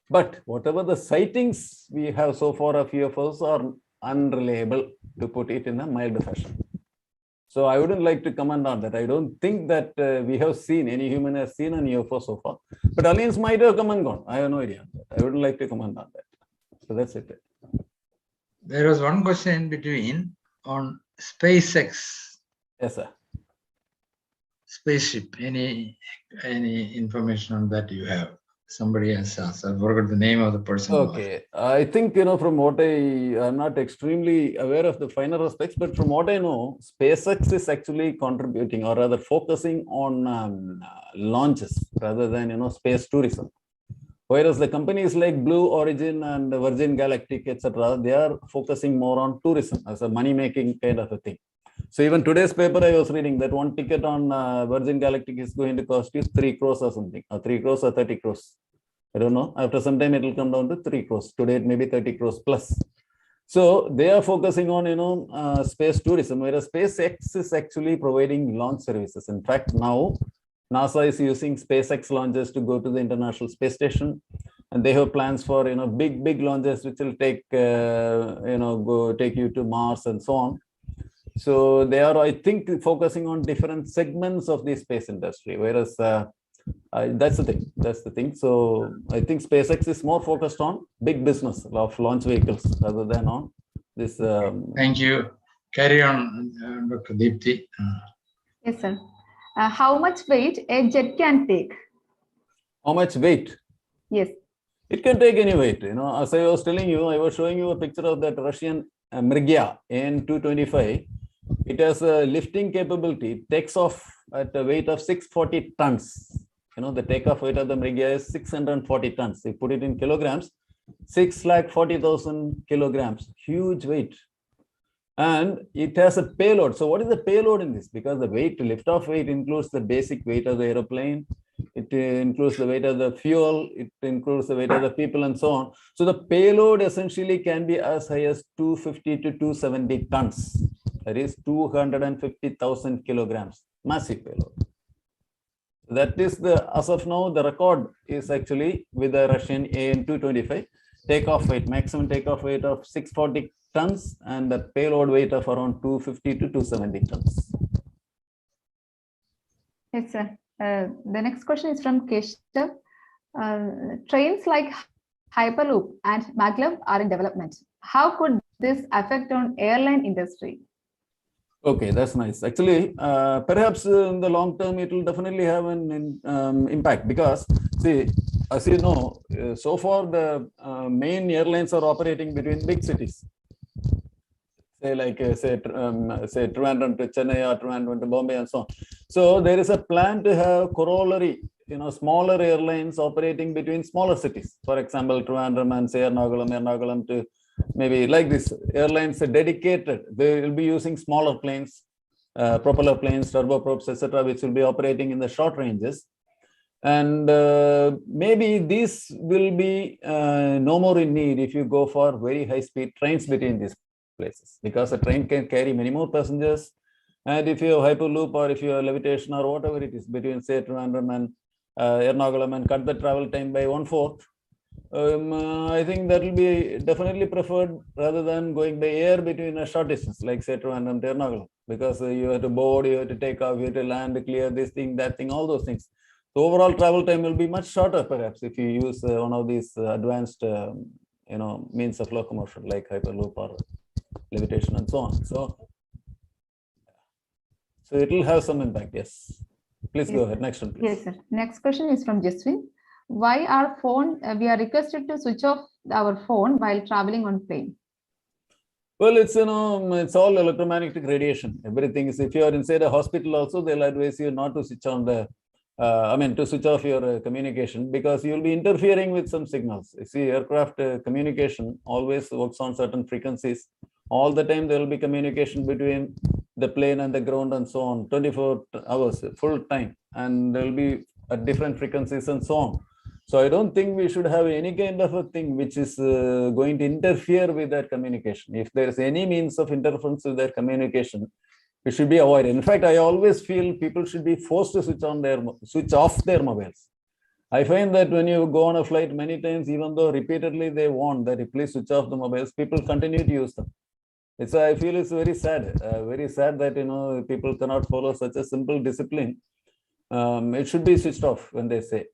But whatever the sightings we have so far of UFOs are unreliable, to put it in a mild fashion. So I wouldn't like to comment on that. I don't think that we have seen, any human has seen an UFO so far. But aliens might have come and gone. I have no idea. I wouldn't like to comment on that. So that's it. There was one question in between on SpaceX. Yes, sir. Spaceship. Any information on that you have? Somebody else asked. I forgot the name of the person. Okay. I think, you know, from what I'm not extremely aware of the finer aspects, but from what I know, SpaceX is actually contributing or rather focusing on launches rather than, you know, space tourism. Whereas the companies like Blue Origin and Virgin Galactic, etc., they are focusing more on tourism as a money-making kind of a thing. So even today's paper, I was reading that one ticket on Virgin Galactic is going to cost you 3 crores or something, or 3 crores or 30 crores. I don't know. After some time, it will come down to 3 crores. Today, it may be 30 crores plus. So they are focusing on, you know, space tourism, whereas SpaceX is actually providing launch services. In fact, now NASA is using SpaceX launches to go to the International Space Station, and they have plans for, you know, big launches which will take, you know, take you to Mars and so on. So they are, I think, focusing on different segments of the space industry, whereas that's the thing. That's the thing. So I think SpaceX is more focused on big business of launch vehicles rather than on this. Thank you. Carry on, Dr. Deepthi. Yes, sir. How much weight a jet can take? How much weight? Yes. It can take any weight. You know, as I was telling you, I was showing you a picture of that Russian Mrigya AN-225. It has a lifting capability. It takes off at a weight of 640 tons. You know, the takeoff weight of the Mrigya is 640 tons. You put it in kilograms, 640,000 kilograms. Huge weight. And it has a payload. So what is the payload in this? Because the weight, lift-off weight includes the basic weight of the aeroplane. It includes the weight of the fuel. It includes the weight of the people and so on. So the payload essentially can be as high as 250 to 270 tons. That is 250,000 kilograms. Massive payload. That is the, as of now, the record is actually with the Russian AN-225. Takeoff weight, maximum takeoff weight of 640 tons and the payload weight of around 250 to 270 tons. Yes, sir. The next question is from Keshav. Trains like Hyperloop and Maglev are in development. How could this affect on airline industry? Okay, that's nice. Actually, perhaps in the long term, it will definitely have an impact because, see, as you know, so far the main airlines are operating between big cities. Say like say Trivandrum to Chennai or Trivandrum to Bombay and so on. So there is a plan to have corollary, you know, smaller airlines operating between smaller cities. For example, Trivandrum and say Ernakulam to maybe like this. Airlines are dedicated. They will be using smaller planes, propeller planes, turboprops, etc., which will be operating in the short ranges. And maybe this will be no more in need if you go for very high-speed trains between these places, because a train can carry many more passengers. And if you have Hyperloop or if you have levitation or whatever it is between say Trivandrum and Ernakulam and cut the travel time by 1/4, I think that will be definitely preferred rather than going by air between a short distance like say Trivandrum to Ernakulam, because you have to board, you have to take off, you have to land, clear this thing, that thing, all those things. So overall travel time will be much shorter perhaps if you use one of these advanced you know, means of locomotion like Hyperloop or levitation and so on. So it will have some impact. Yes. Please go ahead. Next one, please. Yes, sir. Next question is from Jaswin. Why our phone, we are requested to switch off our phone while traveling on plane? Well, it's it's all electromagnetic radiation. Everything is, if you are inside a hospital also, they'll advise you not to switch on the to switch off your communication, because you'll be interfering with some signals. You see, aircraft communication always works on certain frequencies. All the time there will be communication between the plane and the ground and so on, 24 hours, full time, and there will be at different frequencies and so on. So I don't think we should have any kind of a thing which is going to interfere with that communication. If there is any means of interference with that communication, it should be avoided. In fact, I always feel people should be forced to switch off their mobiles. I find that when you go on a flight many times, even though repeatedly they want that you please switch off the mobiles, people continue to use them. I feel it's very sad that people cannot follow such a simple discipline. It should be switched off when they say.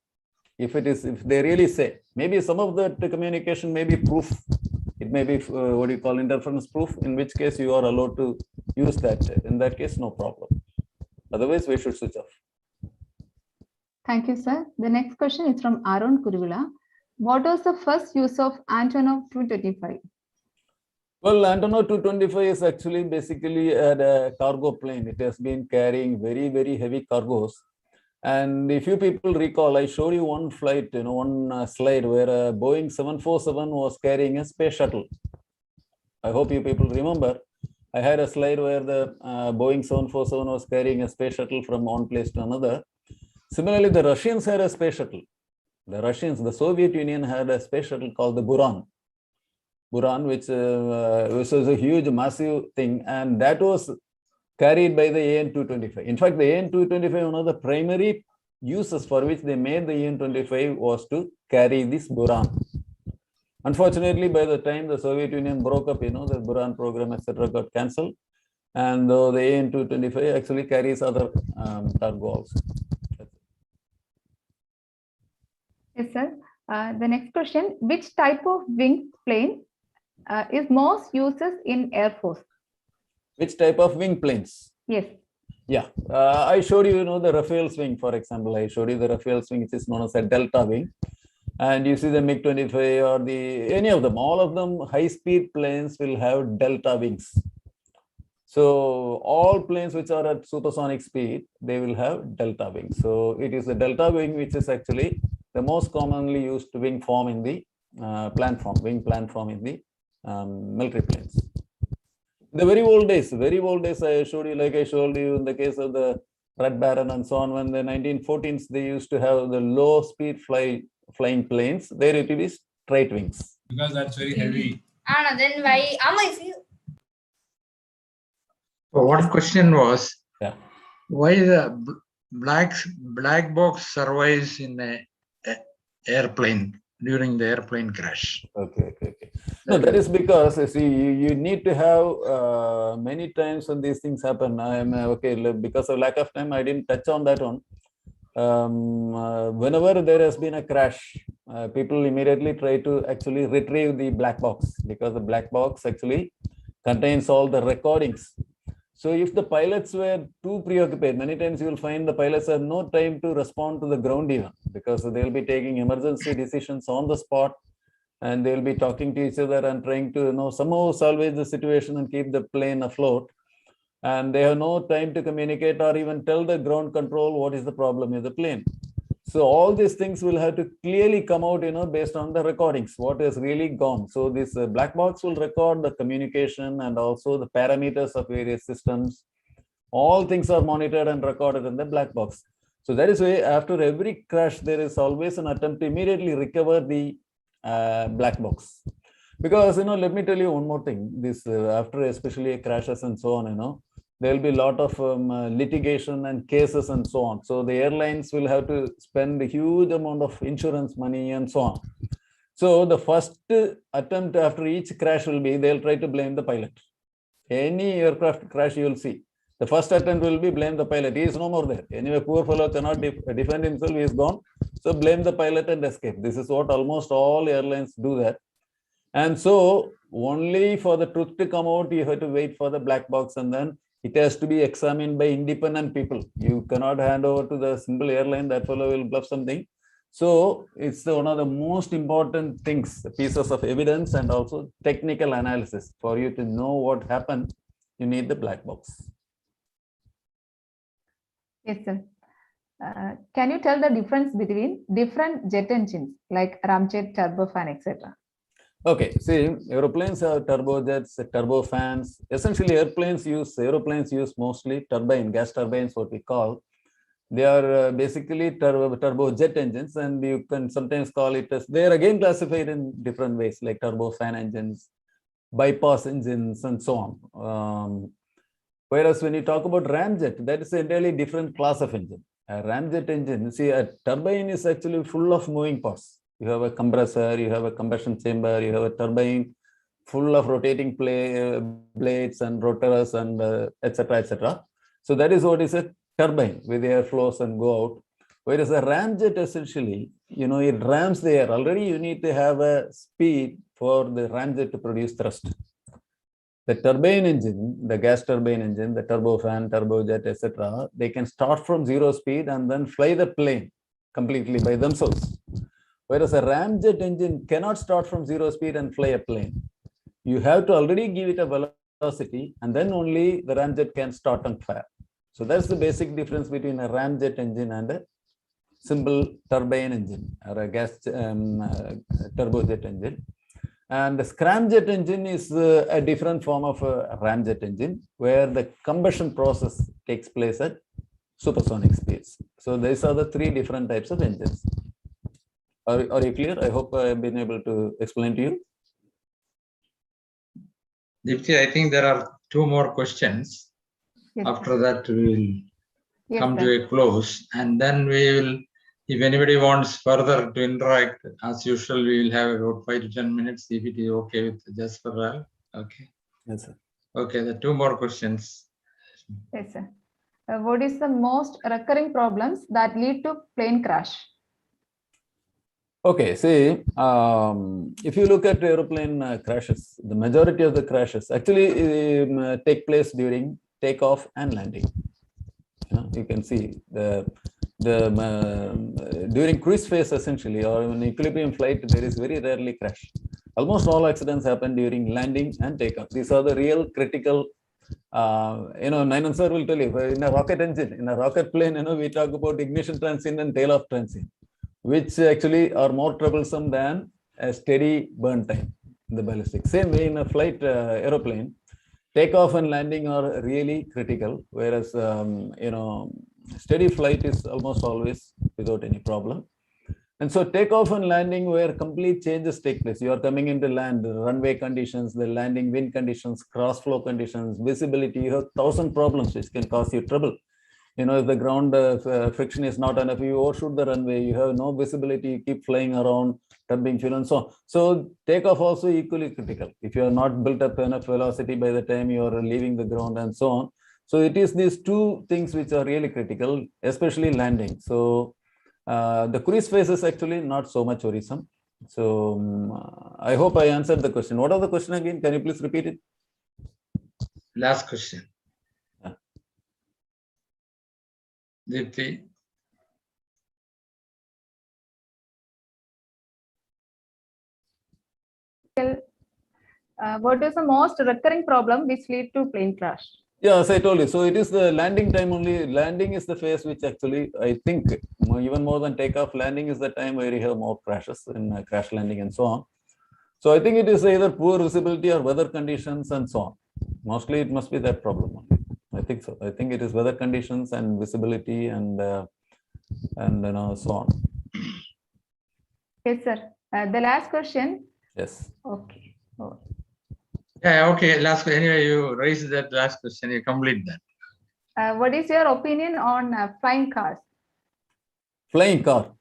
If they really say, maybe some of that communication may be proof. It may be what you call interference proof, in which case you are allowed to use that. In that case, no problem. Otherwise, we should switch off. Thank you, sir. The next question is from Aaron Kuruvila. What was the first use of Antonov 225? Well, Antonov 225 is actually basically a cargo plane. It has been carrying very, very heavy cargos. And if you people recall, I showed you one flight, one slide where a Boeing 747 was carrying a space shuttle. I hope you people remember. I had a slide where the Boeing 747 was carrying a space shuttle from one place to another. Similarly, the Russians had a space shuttle. The Soviet Union had a space shuttle called the Buran, which was a huge, massive thing. And that was carried by the AN-225. In fact, the AN-225, one of the primary uses for which they made the AN-225 was to carry this Buran. Unfortunately, by the time the Soviet Union broke up, the Buran program, etc., got cancelled. And the AN-225 actually carries other cargo also. Yes, sir. The next question, which type of winged plane is most used in Air Force? Which type of wing planes? Yes. Yeah, I showed you, the Rafale's wing, for example. I showed you the Rafale's wing, which is known as a delta wing. And you see the MiG-25 or any of them, all of them high-speed planes will have delta wings. So all planes which are at supersonic speed, they will have delta wings. So it is the delta wing which is actually the most commonly used wing form in the wing plan form in the military planes. The very old days, I showed you, like I showed you in the case of the Red Baron and so on, when the 1914s, they used to have the low speed flying planes, there it is straight wings. Because that's very heavy. Then why? So one question was, why the black box survives in an airplane during the airplane crash? Okay. No, that is because you need to have many times when these things happen. Because of lack of time, I didn't touch on that one. Whenever there has been a crash, people immediately try to actually retrieve the black box, because the black box actually contains all the recordings. So if the pilots were too preoccupied, many times you will find the pilots have no time to respond to the ground even, because they will be taking emergency decisions on the spot, and they will be talking to each other and trying to somehow salvage the situation and keep the plane afloat. And they have no time to communicate or even tell the ground control what is the problem with the plane. So all these things will have to clearly come out, based on the recordings, what has really gone. So this black box will record the communication and also the parameters of various systems. All things are monitored and recorded in the black box. So that is why after every crash, there is always an attempt to immediately recover the black box. Because, let me tell you one more thing. This after especially crashes and so on, there will be a lot of litigation and cases and so on. So the airlines will have to spend a huge amount of insurance money and so on. So the first attempt after each crash will be, they'll try to blame the pilot. Any aircraft crash you will see, the first attempt will be blame the pilot. He is no more there. Anyway, poor fellow cannot defend himself. He is gone. So blame the pilot and escape. This is what almost all airlines do that. And so only for the truth to come out, you have to wait for the black box, and then it has to be examined by independent people. You cannot hand over to the single airline, that fellow will bluff something. So it's one of the most important things, pieces of evidence and also technical analysis. For you to know what happened, you need the black box. Yes, sir. Can you tell the difference between different jet engines like ramjet, turbofan, etc.? Okay, see, aeroplanes have turbojets, turbofans. Essentially, aeroplanes use mostly turbine, gas turbines, what we call. They are basically turbojet engines, and you can sometimes call it as, they are again classified in different ways, like turbofan engines, bypass engines, and so on. Whereas when you talk about ramjet, that is an entirely different class of engine. A ramjet engine, see, a turbine is actually full of moving parts. You have a compressor, you have a combustion chamber, you have a turbine full of rotating blades and rotors and etc. etc. So that is what is a turbine, where the air flows and go out. Whereas a ramjet, essentially, it rams the air. Already you need to have a speed for the ramjet to produce thrust. The turbine engine, the gas turbine engine, the turbofan, turbojet, etc., they can start from 0 speed and then fly the plane completely by themselves. Whereas a ramjet engine cannot start from 0 speed and fly a plane. You have to already give it a velocity, and then only the ramjet can start and fire. So that's the basic difference between a ramjet engine and a simple turbine engine or a gas turbojet engine. And the scramjet engine is a different form of a ramjet engine, where the combustion process takes place at supersonic speeds. So these are the 3 different types of engines. Are you clear? I hope I have been able to explain to you. Dipti, I think there are 2 more questions. Yes, After that, we will come sir. to a close, and then we will, if anybody wants further to interact, as usual, we will have about 5 to 10 minutes, if it is okay with Jasperlal. Okay. Yes, sir. Okay, the 2 more questions. Yes, sir. What is the most recurring problems that lead to plane crash? Okay, see, if you look at aeroplane crashes, the majority of the crashes actually take place during takeoff and landing. You can see during cruise phase, essentially, or in equilibrium flight, there is very rarely crash. Almost all accidents happen during landing and takeoff. These are the real critical. Nainam sir will tell you, in a rocket engine, in a rocket plane, we talk about ignition transient and tail-off transient, which actually are more troublesome than a steady burn time in the ballistic. Same way in a flight aeroplane, takeoff and landing are really critical, whereas steady flight is almost always without any problem. And so takeoff and landing, where complete changes take place. You are coming into land, the runway conditions, the landing wind conditions, cross flow conditions, visibility. You have 1,000 problems which can cause you trouble. If the ground friction is not enough, you overshoot the runway, you have no visibility, you keep flying around, dumping fuel and so on. So takeoff also equally critical. If you are not built up enough velocity by the time you are leaving the ground and so on. So it is these 2 things which are really critical, especially landing. So the cruise phase is actually not so much worrisome. So I hope I answered the question. What was the question again? Can you please repeat it? Last question. Dipti. What is the most recurring problem which lead to plane crash? Yeah, as I told you, so it is the landing time only. Landing is the phase which actually, I think, even more than takeoff, landing is the time where you have more crashes in crash landing and so on. So I think it is either poor visibility or weather conditions and so on. Mostly it must be that problem only. I think so. I think it is weather conditions and visibility and so on. Yes, sir. The last question. Yes. Okay. Oh. Yeah, okay. Last question. Anyway, you raised that last question. You complete that. What is your opinion on flying cars? Flying car.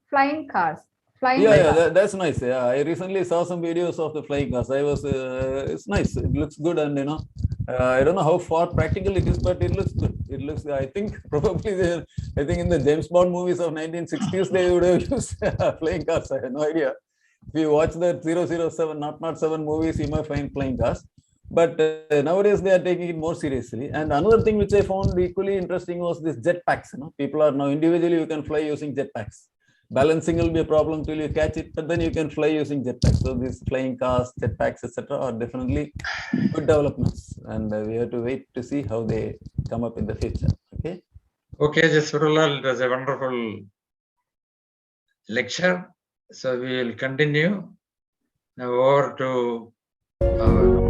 Flying cars. Flying Yeah, that's nice. Yeah, I recently saw some videos of the flying cars. It's nice. It looks good, and I don't know how far practical it is, but it looks good. It looks. I think probably I think in the James Bond movies of 1960s they would have used flying cars. I have no idea. If you watch the 007, 007 movies, you might find flying cars. But nowadays they are taking it more seriously. And another thing which I found equally interesting was this jetpacks. People are now individually you can fly using jetpacks. Balancing will be a problem till you catch it, but then you can fly using jetpacks. So these flying cars, jetpacks, etc., are definitely good developments, and we have to wait to see how they come up in the future. Okay. Okay, Jasperlal, it was a wonderful lecture. So we will continue. Now over to our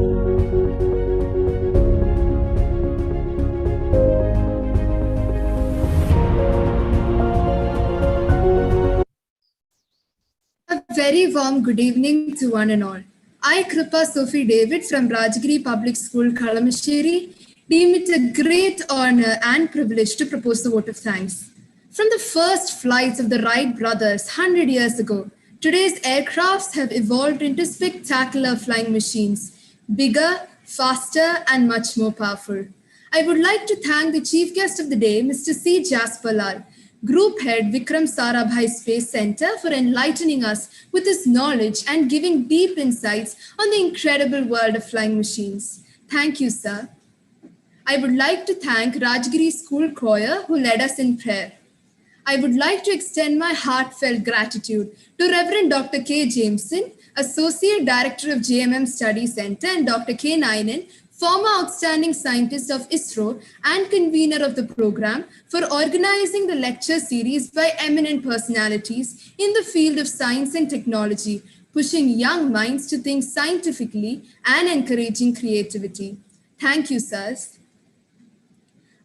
A very warm good evening to one and all. I, Kripa Sophie David from Rajagiri Public School, Kalamasheri, deem it a great honor and privilege to propose the vote of thanks. From the first flights of the Wright brothers 100 years ago, today's aircrafts have evolved into spectacular flying machines, bigger, faster, and much more powerful. I would like to thank the chief guest of the day, Mr. C. Jasperlal, Group Head Vikram Sarabhai Space Center, for enlightening us with his knowledge and giving deep insights on the incredible world of flying machines. Thank you, sir. I would like to thank Rajgiri School Choir who led us in prayer. I would like to extend my heartfelt gratitude to Reverend Dr. K. Jameson, Associate Director of JMM Study Center, and Dr. K. Nayanan, former outstanding scientist of ISRO and convener of the program, for organizing the lecture series by eminent personalities in the field of science and technology, pushing young minds to think scientifically and encouraging creativity. Thank you, sirs.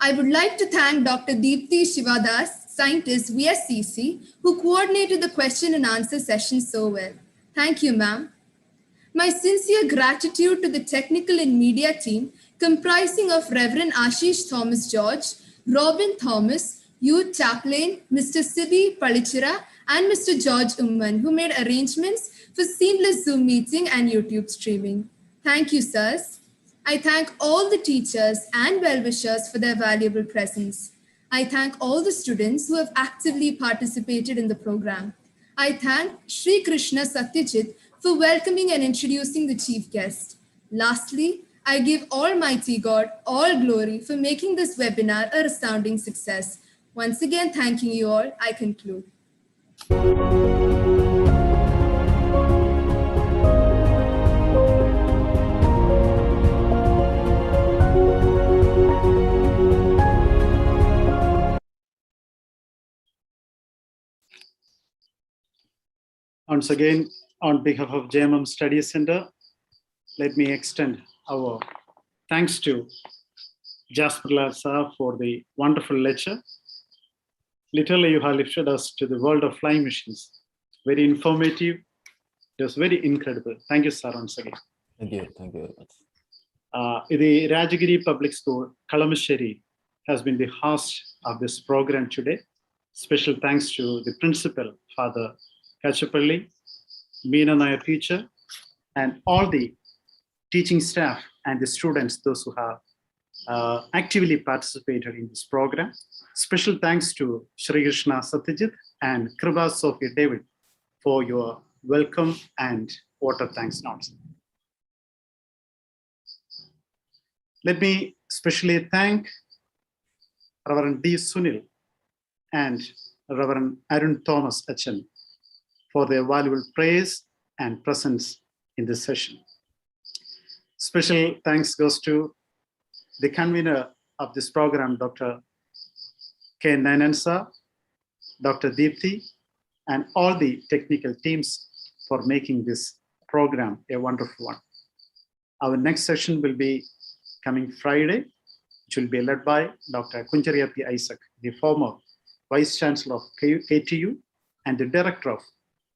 I would like to thank Dr. Deepthi Shivadas, scientist, VSCC, who coordinated the question and answer session so well. Thank you, ma'am. My sincere gratitude to the technical and media team comprising of Reverend Ashish Thomas George, Robin Thomas, Youth Chaplain, Mr. Sibi Palichira, and Mr. George Umman, who made arrangements for seamless Zoom meeting and YouTube streaming. Thank you, sirs. I thank all the teachers and well-wishers for their valuable presence. I thank all the students who have actively participated in the program. I thank Sri Krishna Satyajit for welcoming and introducing the chief guest. Lastly, I give Almighty God all glory for making this webinar a resounding success. Once again, thanking you all, I conclude. Once again, on behalf of JMM Study Center, let me extend our thanks to Jasperlal sir for the wonderful lecture. Literally, you have lifted us to the world of flying machines. Very informative. It was very incredible. Thank you, sir, once again. Thank you. Thank you very much. The Rajagiri Public School, Kalamasheri, has been the host of this program today. Special thanks to the principal, Father Kachapalli, Meena Nair teacher, and all the teaching staff and the students, those who have actively participated in this program. Special thanks to Sri Krishna Satyajit and Kripa Sophie David for your welcome and vote of thanks notes. Let me especially thank Reverend D. Sunil and Reverend Arun Thomas Achan for their valuable praise and presence in this session. Special thanks goes to the convener of this program, Dr. K. Nayanansa, Dr. Deepthi, and all the technical teams for making this program a wonderful one. Our next session will be coming Friday, which will be led by Dr. Kunjariappi Isaac, the former Vice Chancellor of KTU and the Director of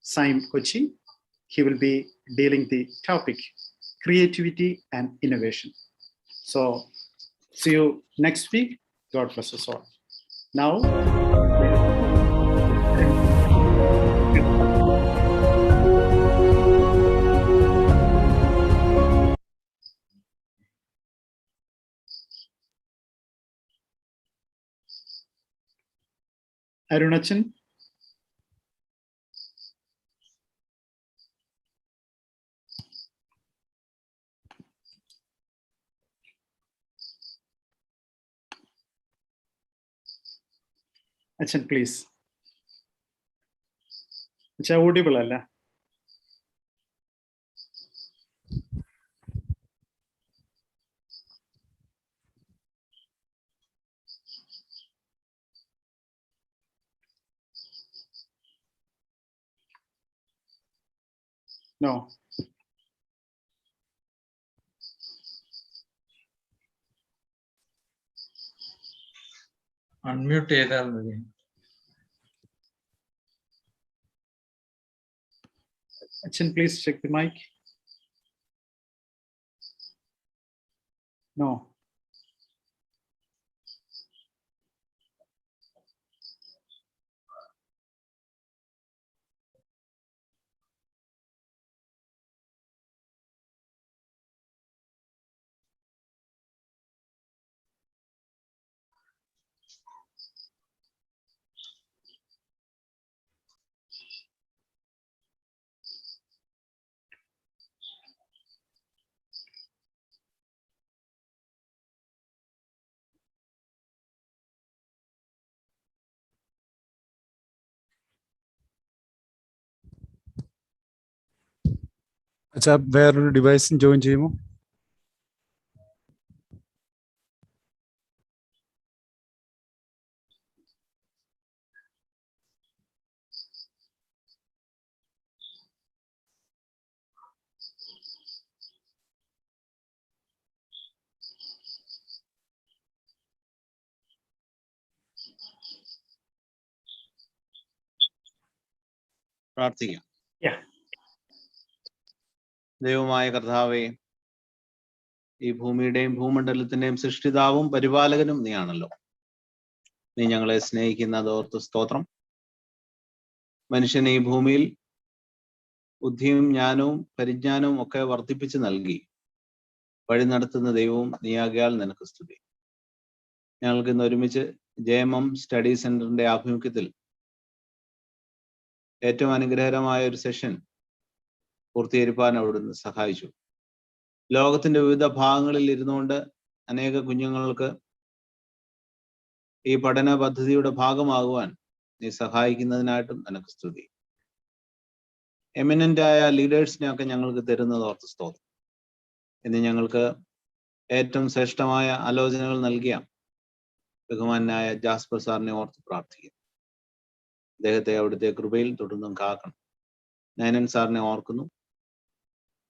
SIME Kochi. He will be dealing the topic, creativity and innovation. So see you next week. God bless us all. Now, Arunachan. Achan, please. അച്ഛാ audible അല്ല. No. Unmute ചെയ്താൽ മതി. Achan, please check the mic. No. അച്ഛാ വേറൊരു ഡിവൈസും join ചെയ്യുമോ? പ്രാർത്ഥിക്കാം. Yeah. ദൈവമായ കർത്താവേ, ഈ ഭൂമിയുടെയും ഭൂമണ്ഡലത്തിന്റെയും സൃഷ്ടിതാവും പരിപാലകനും നീയാണല്ലോ. നീ ഞങ്ങളെ സ്നേഹിക്കുന്നത് ഓർത്ത് സ്തോത്രം. മനുഷ്യന് ഈ ഭൂമിയിൽ ബുദ്ധിയും ജ്ഞാനവും പരിജ്ഞാനവും ഒക്കെ വർദ്ധിപ്പിച്ച് നൽകി വഴി നടത്തുന്ന ദൈവവും നീയാകിയാൽ നിനക്ക് സ്തുതി. ഞങ്ങൾക്ക് ഇന്ന് ഒരുമിച്ച് JMM സ്റ്റഡി സെന്ററിന്റെ ആഭിമുഖ്യത്തിൽ ഏറ്റവും അനുഗ്രഹകരമായ ഒരു സെഷൻ പൂർത്തീകരിക്കാൻ അവിടുന്ന് സഹായിച്ചു. ലോകത്തിന്റെ വിവിധ ഭാഗങ്ങളിൽ ഇരുന്നുകൊണ്ട് അനേക കുഞ്ഞുങ്ങൾക്ക് ഈ പഠന പദ്ധതിയുടെ ഭാഗമാകുവാൻ നീ സഹായിക്കുന്നതിനായിട്ടും നിനക്ക് സ്തുതി. എമിനന്റ് ആയ ലീഡേഴ്സിനെയൊക്കെ ഞങ്ങൾക്ക് തരുന്നത് ഓർത്ത് സ്തോത്രം. ഇന്ന് ഞങ്ങൾക്ക് ഏറ്റവും ശ്രേഷ്ഠമായ ആലോചനകൾ നൽകിയ ബഹുമാനായ ജാസ്പർ സാറിനെ ഓർത്ത് പ്രാർത്ഥിക്കുന്നു. അദ്ദേഹത്തെ അവിടുത്തെ കൃപയിൽ തുടർന്നും കാക്കണം. നയനൻ സാറിനെ ഓർക്കുന്നു.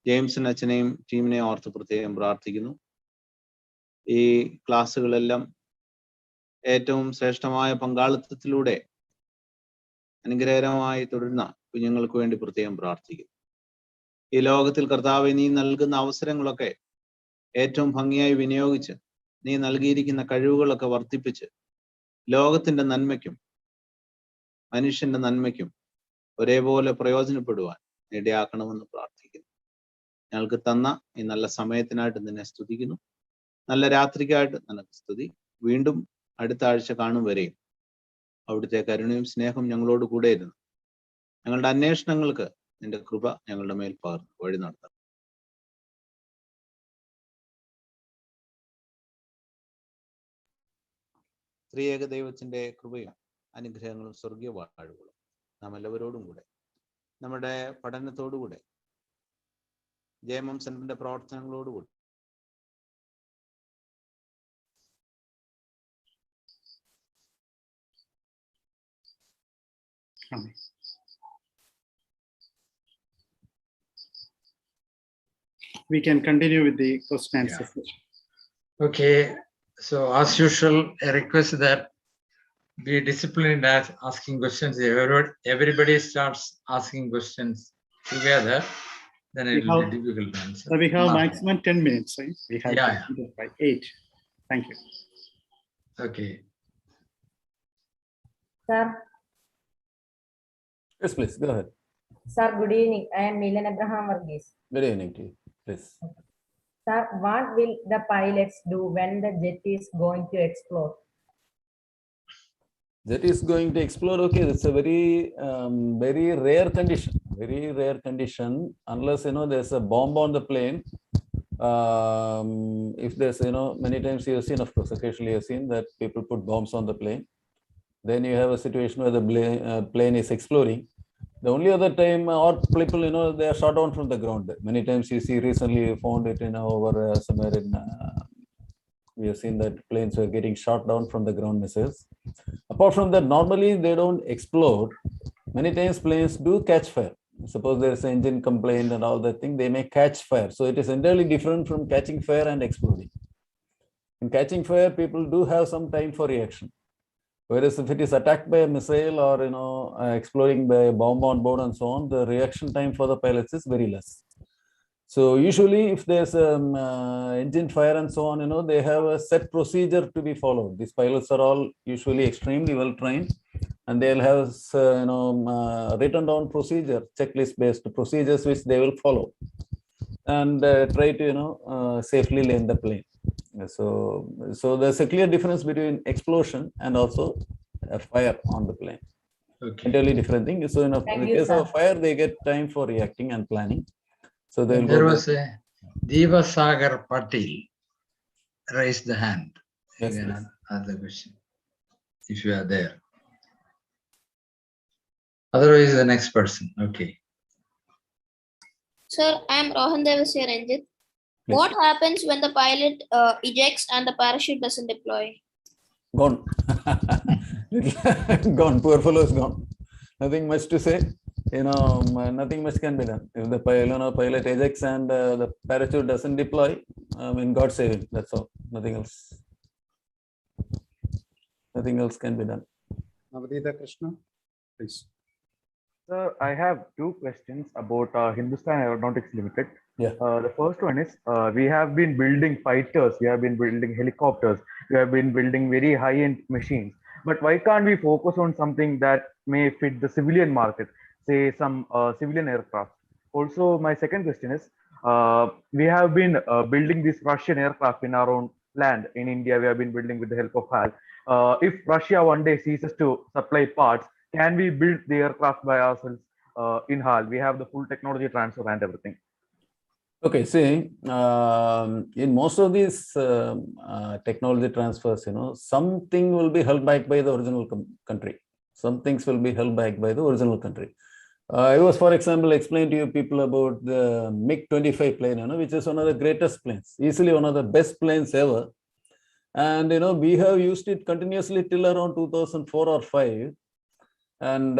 ജെയിംസൺ അച്ഛനെയും ടീമിനെയും ഓർത്ത് പ്രത്യേകം പ്രാർത്ഥിക്കുന്നു. ഈ ക്ലാസ്സുകളെല്ലാം ഏറ്റവും ശ്രേഷ്ഠമായ പങ്കാളിത്തത്തിലൂടെ അനുഗ്രഹകരമായി തുടരുന്ന കുഞ്ഞുങ്ങൾക്ക് വേണ്ടി പ്രത്യേകം പ്രാർത്ഥിക്കുന്നു. ഈ ലോകത്തിൽ കർത്താവെ നീ നൽകുന്ന അവസരങ്ങളൊക്കെ ഏറ്റവും ഭംഗിയായി വിനിയോഗിച്ച് നീ നൽകിയിരിക്കുന്ന കഴിവുകളൊക്കെ വർദ്ധിപ്പിച്ച് ലോകത്തിന്റെ നന്മയ്ക്കും മനുഷ്യന്റെ നന്മയ്ക്കും ഒരേപോലെ പ്രയോജനപ്പെടുവാൻ ഇടയാക്കണമെന്ന് പ്രാർത്ഥിക്കുന്നു. ഞങ്ങൾക്ക് തന്ന ഈ നല്ല സമയത്തിനായിട്ട് നിന്നെ സ്തുതിക്കുന്നു. നല്ല രാത്രിക്കായിട്ട് നിനക്ക് സ്തുതി. വീണ്ടും അടുത്ത ആഴ്ച കാണും വരെയും അവിടുത്തെ കരുണയും സ്നേഹം ഞങ്ങളോട് കൂടെ ഇരുന്നു ഞങ്ങളുടെ അന്വേഷണങ്ങൾക്ക് നിന്റെ കൃപ ഞങ്ങളുടെ മേൽ പകർന്നു വഴി നടത്തണം. ത്രിയേക ദൈവത്തിന്റെ കൃപയും അനുഗ്രഹങ്ങളും സ്വർഗീയ വാഴ്വുകളും നാം എല്ലാവരോടും കൂടെ നമ്മുടെ പഠനത്തോടുകൂടെ JMM സെന്ററിന്റെ പ്രവർത്തനങ്ങളോടുകൂടി We can continue with the question and answer session. Okay, so as usual, I request that be disciplined as asking questions. Everybody starts asking questions together, then it will be difficult to answer. So we have maximum 10 minutes, right? We have by 8. Thank you. Okay. Sir. Yes, please, go ahead. Sir, good evening. I am Milan Abraham Varghese. Good evening to you, please. Sir, what will the pilots do when the jet is going to explode? Jet is going to explode. Okay, it's a very rare condition. Very rare condition, unless there's a bomb on the plane. If there's many times you have seen, of course, occasionally you have seen that people put bombs on the plane. Then you have a situation where the plane is exploding. The only other time, or people, you know, they are shot down from the ground. Many times you see, recently you found it, you know, over somewhere in, we have seen that planes were getting shot down from the ground missiles. Apart from that, normally they don't explode. Many times planes do catch fire. Suppose there's an engine complaint and all that thing, they may catch fire. So it is entirely different from catching fire and exploding. In catching fire, people do have some time for reaction. Whereas if it is attacked by a missile or, you know, exploding by a bomb on board and so on, the reaction time for the pilots is very less. So usually if there's engine fire and so on, you know, they have a set procedure to be followed. These pilots are all usually extremely well trained, and they'll have, you know, written down procedure, checklist based procedures which they will follow and try to, you know, safely land the plane. So there's a clear difference between explosion and also a fire on the plane. Okay. Entirely different thing. So in the case of fire, they get time for reacting and planning. So there was a Devasagar Patil raised the hand. Yes, You can ask the question if you are there. Otherwise, the next person. Okay. Sir, I am Rohan Devasya Ranjit. Please. What happens when the pilot ejects and the parachute doesn't deploy? Gone. Gone. Poor fellow is gone. Nothing much to say. You know, nothing much can be done. If the pilot ejects and the parachute doesn't deploy, I mean, God save him. That's all. Nothing else. Nothing else can be done. Navadita Krishna, please. Sir, I have two questions about Hindustan Aeronautics Limited. Yeah. The first one is, we have been building fighters, we have been building helicopters, we have been building very high-end machines. But why can't we focus on something that may fit the civilian market, say some civilian aircraft? Also, my second question is, we have been building this Russian aircraft in our own land in India. We have been building with the help of HAL. If Russia one day ceases to supply parts, can we build the aircraft by ourselves in HAL? We have the full technology transfer and everything. Okay, see, in most of these technology transfers, you know, something will be held back by the original country. Some things will be held back by the original country. I was, for example, explain to you people about the MiG-25 plane, you know, which is one of the greatest planes, easily one of the best planes ever. And, you know, we have used it continuously till around 2004 or 5. And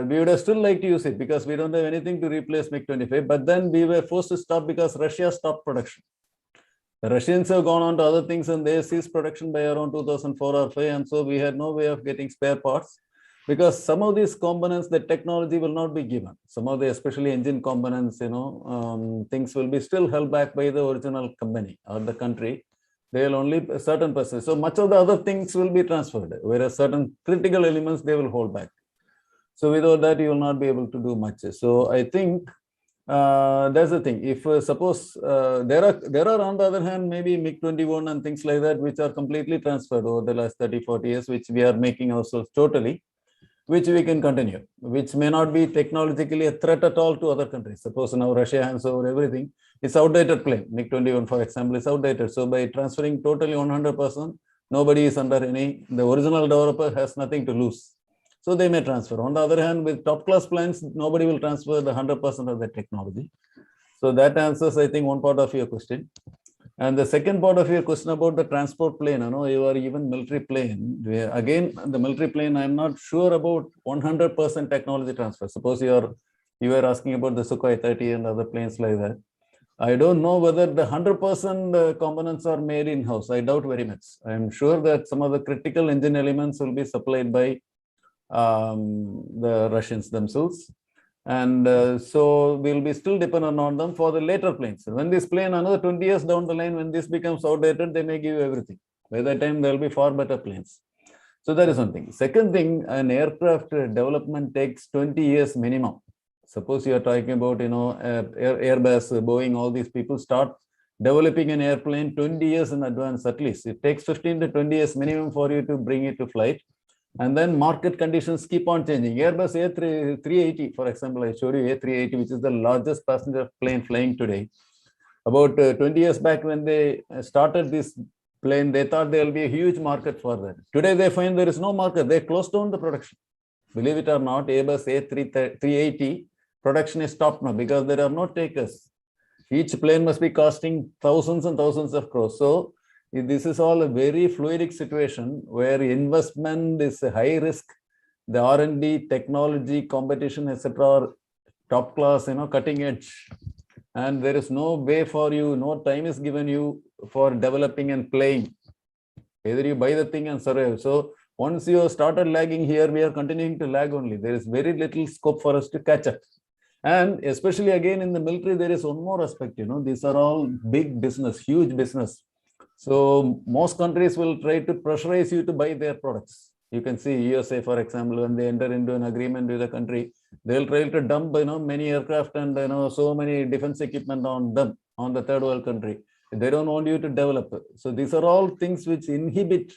we would have still liked to use it because we don't have anything to replace MiG-25. But then we were forced to stop because Russia stopped production. The Russians have gone on to other things and they ceased production by around 2004 or 5. And so we had no way of getting spare parts because some of these components, the technology will not be given. Some of the, especially engine components, you know, things will be still held back by the original company or the country. They will only a certain percentage. So much of the other things will be transferred, whereas certain critical elements they will hold back. So without that, you will not be able to do much. So I think that's the thing. If suppose there are on the other hand, maybe MiG-21 and things like that, which are completely transferred over the last 30, 40 years, which we are making ourselves totally, which we can continue, which may not be technologically a threat at all to other countries. Suppose now Russia hands over everything. It's outdated plane. MiG-21, for example, is outdated. So by transferring totally 100%, nobody is under any, the original developer has nothing to lose. So they may transfer. On the other hand, with top class planes, nobody will transfer the 100% of the technology. So that answers, I think, one part of your question. And the second part of your question about the transport plane, you know, you are even military plane. Again, the military plane, I'm not sure about 100% technology transfer. Suppose you were asking about the Sukhoi 30 and other planes like that. I don't know whether the 100% components are made in-house. I doubt very much. I'm sure that some of the critical engine elements will be supplied by the Russians themselves. And so we'll be still dependent on them for the later planes. When this plane, another 20 years down the line, when this becomes outdated, they may give you everything. By that time, there will be far better planes. So that is one thing. Second thing, an aircraft development takes 20 years minimum. Suppose you are talking about, you know, Airbus, Boeing, all these people start developing an airplane 20 years in advance at least. It takes 15 to 20 years minimum for you to bring it to flight. And then market conditions keep on changing. Airbus A380, for example, I showed you A380, which is the largest passenger plane flying today. About 20 years back when they started this plane, they thought there will be a huge market for that. Today they find there is no market. They closed down the production. Believe it or not, Airbus A380 production is stopped now because there are no takers. Each plane must be costing thousands and thousands of crores. So this is all a very fluidic situation where investment is a high risk. The R&D, technology, competition, etc. are top class, cutting edge. And there is no way for you, no time is given you for developing and playing. Either you buy the thing and survive. So once you have started lagging here, we are continuing to lag only. There is very little scope for us to catch up. And especially again in the military, there is one more aspect, these are all big business, huge business. So most countries will try to pressurize you to buy their products. You can see USA, for example, when they enter into an agreement with a country, they'll try to dump, many aircraft and, so many defense equipment on them, on the third world country. They don't want you to develop. So these are all things which inhibit,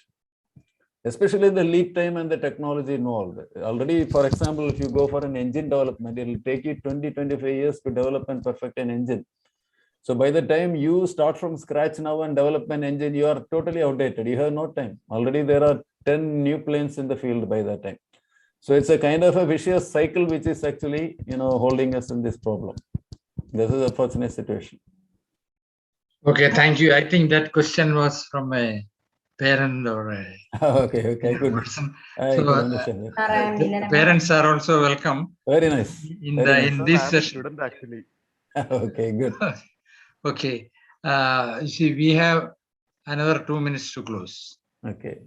especially the lead time and the technology involved. Already, for example, if you go for an engine development, it will take you 20-25 years to develop and perfect an engine. So by the time you start from scratch now and develop an engine, you are totally outdated. You have no time. Already there are 10 new planes in the field by that time. So it's a kind of a vicious cycle which is actually, holding us in this problem. This is a fortunate situation. Okay, thank you. I think that question was from a parent or a okay, good. person. I So, can understand that. parents are also welcome. Very nice. In Very this session. Student actually. Okay, good. Okay. See, we have another 2 minutes to close. Okay.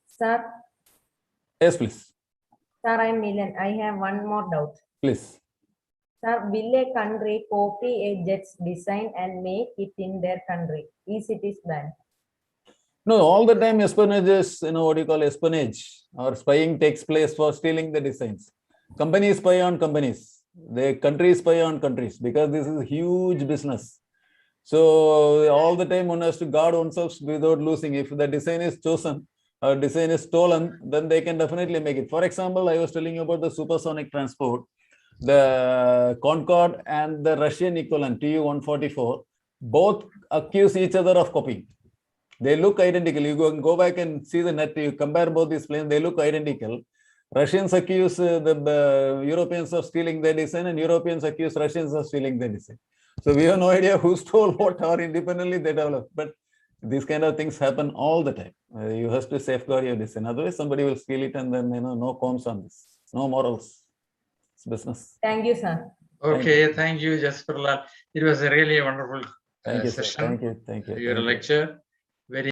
Sir, Yes, please. sir, I'm Milan. I have one more doubt. Please. Sir, will a country copy a jet's design and make it in their country? Is it banned? No, all the time espionage is, what you call espionage or spying takes place for stealing the designs. Companies spy on companies. The countries spy on countries because this is huge business. So all the time one has to guard oneself without losing. If the design is chosen or design is stolen, then they can definitely make it. For example, I was telling you about the supersonic transport. The Concorde and the Russian equivalent Tu-144 both accuse each other of copying. They look identical. You go back and see the net, you compare both these planes, they look identical. Russians accuse the Europeans of stealing their design and Europeans accuse Russians of stealing their design. So we have no idea who stole what or independently they develop. But these kind of things happen all the time. You have to safeguard your design. Otherwise, somebody will steal it and then, no qualms on this. No morals. It's business. Thank you, sir. Okay, thank you, Jasperlal. It was a really wonderful Thank you, session. sir. Thank you. Your lecture.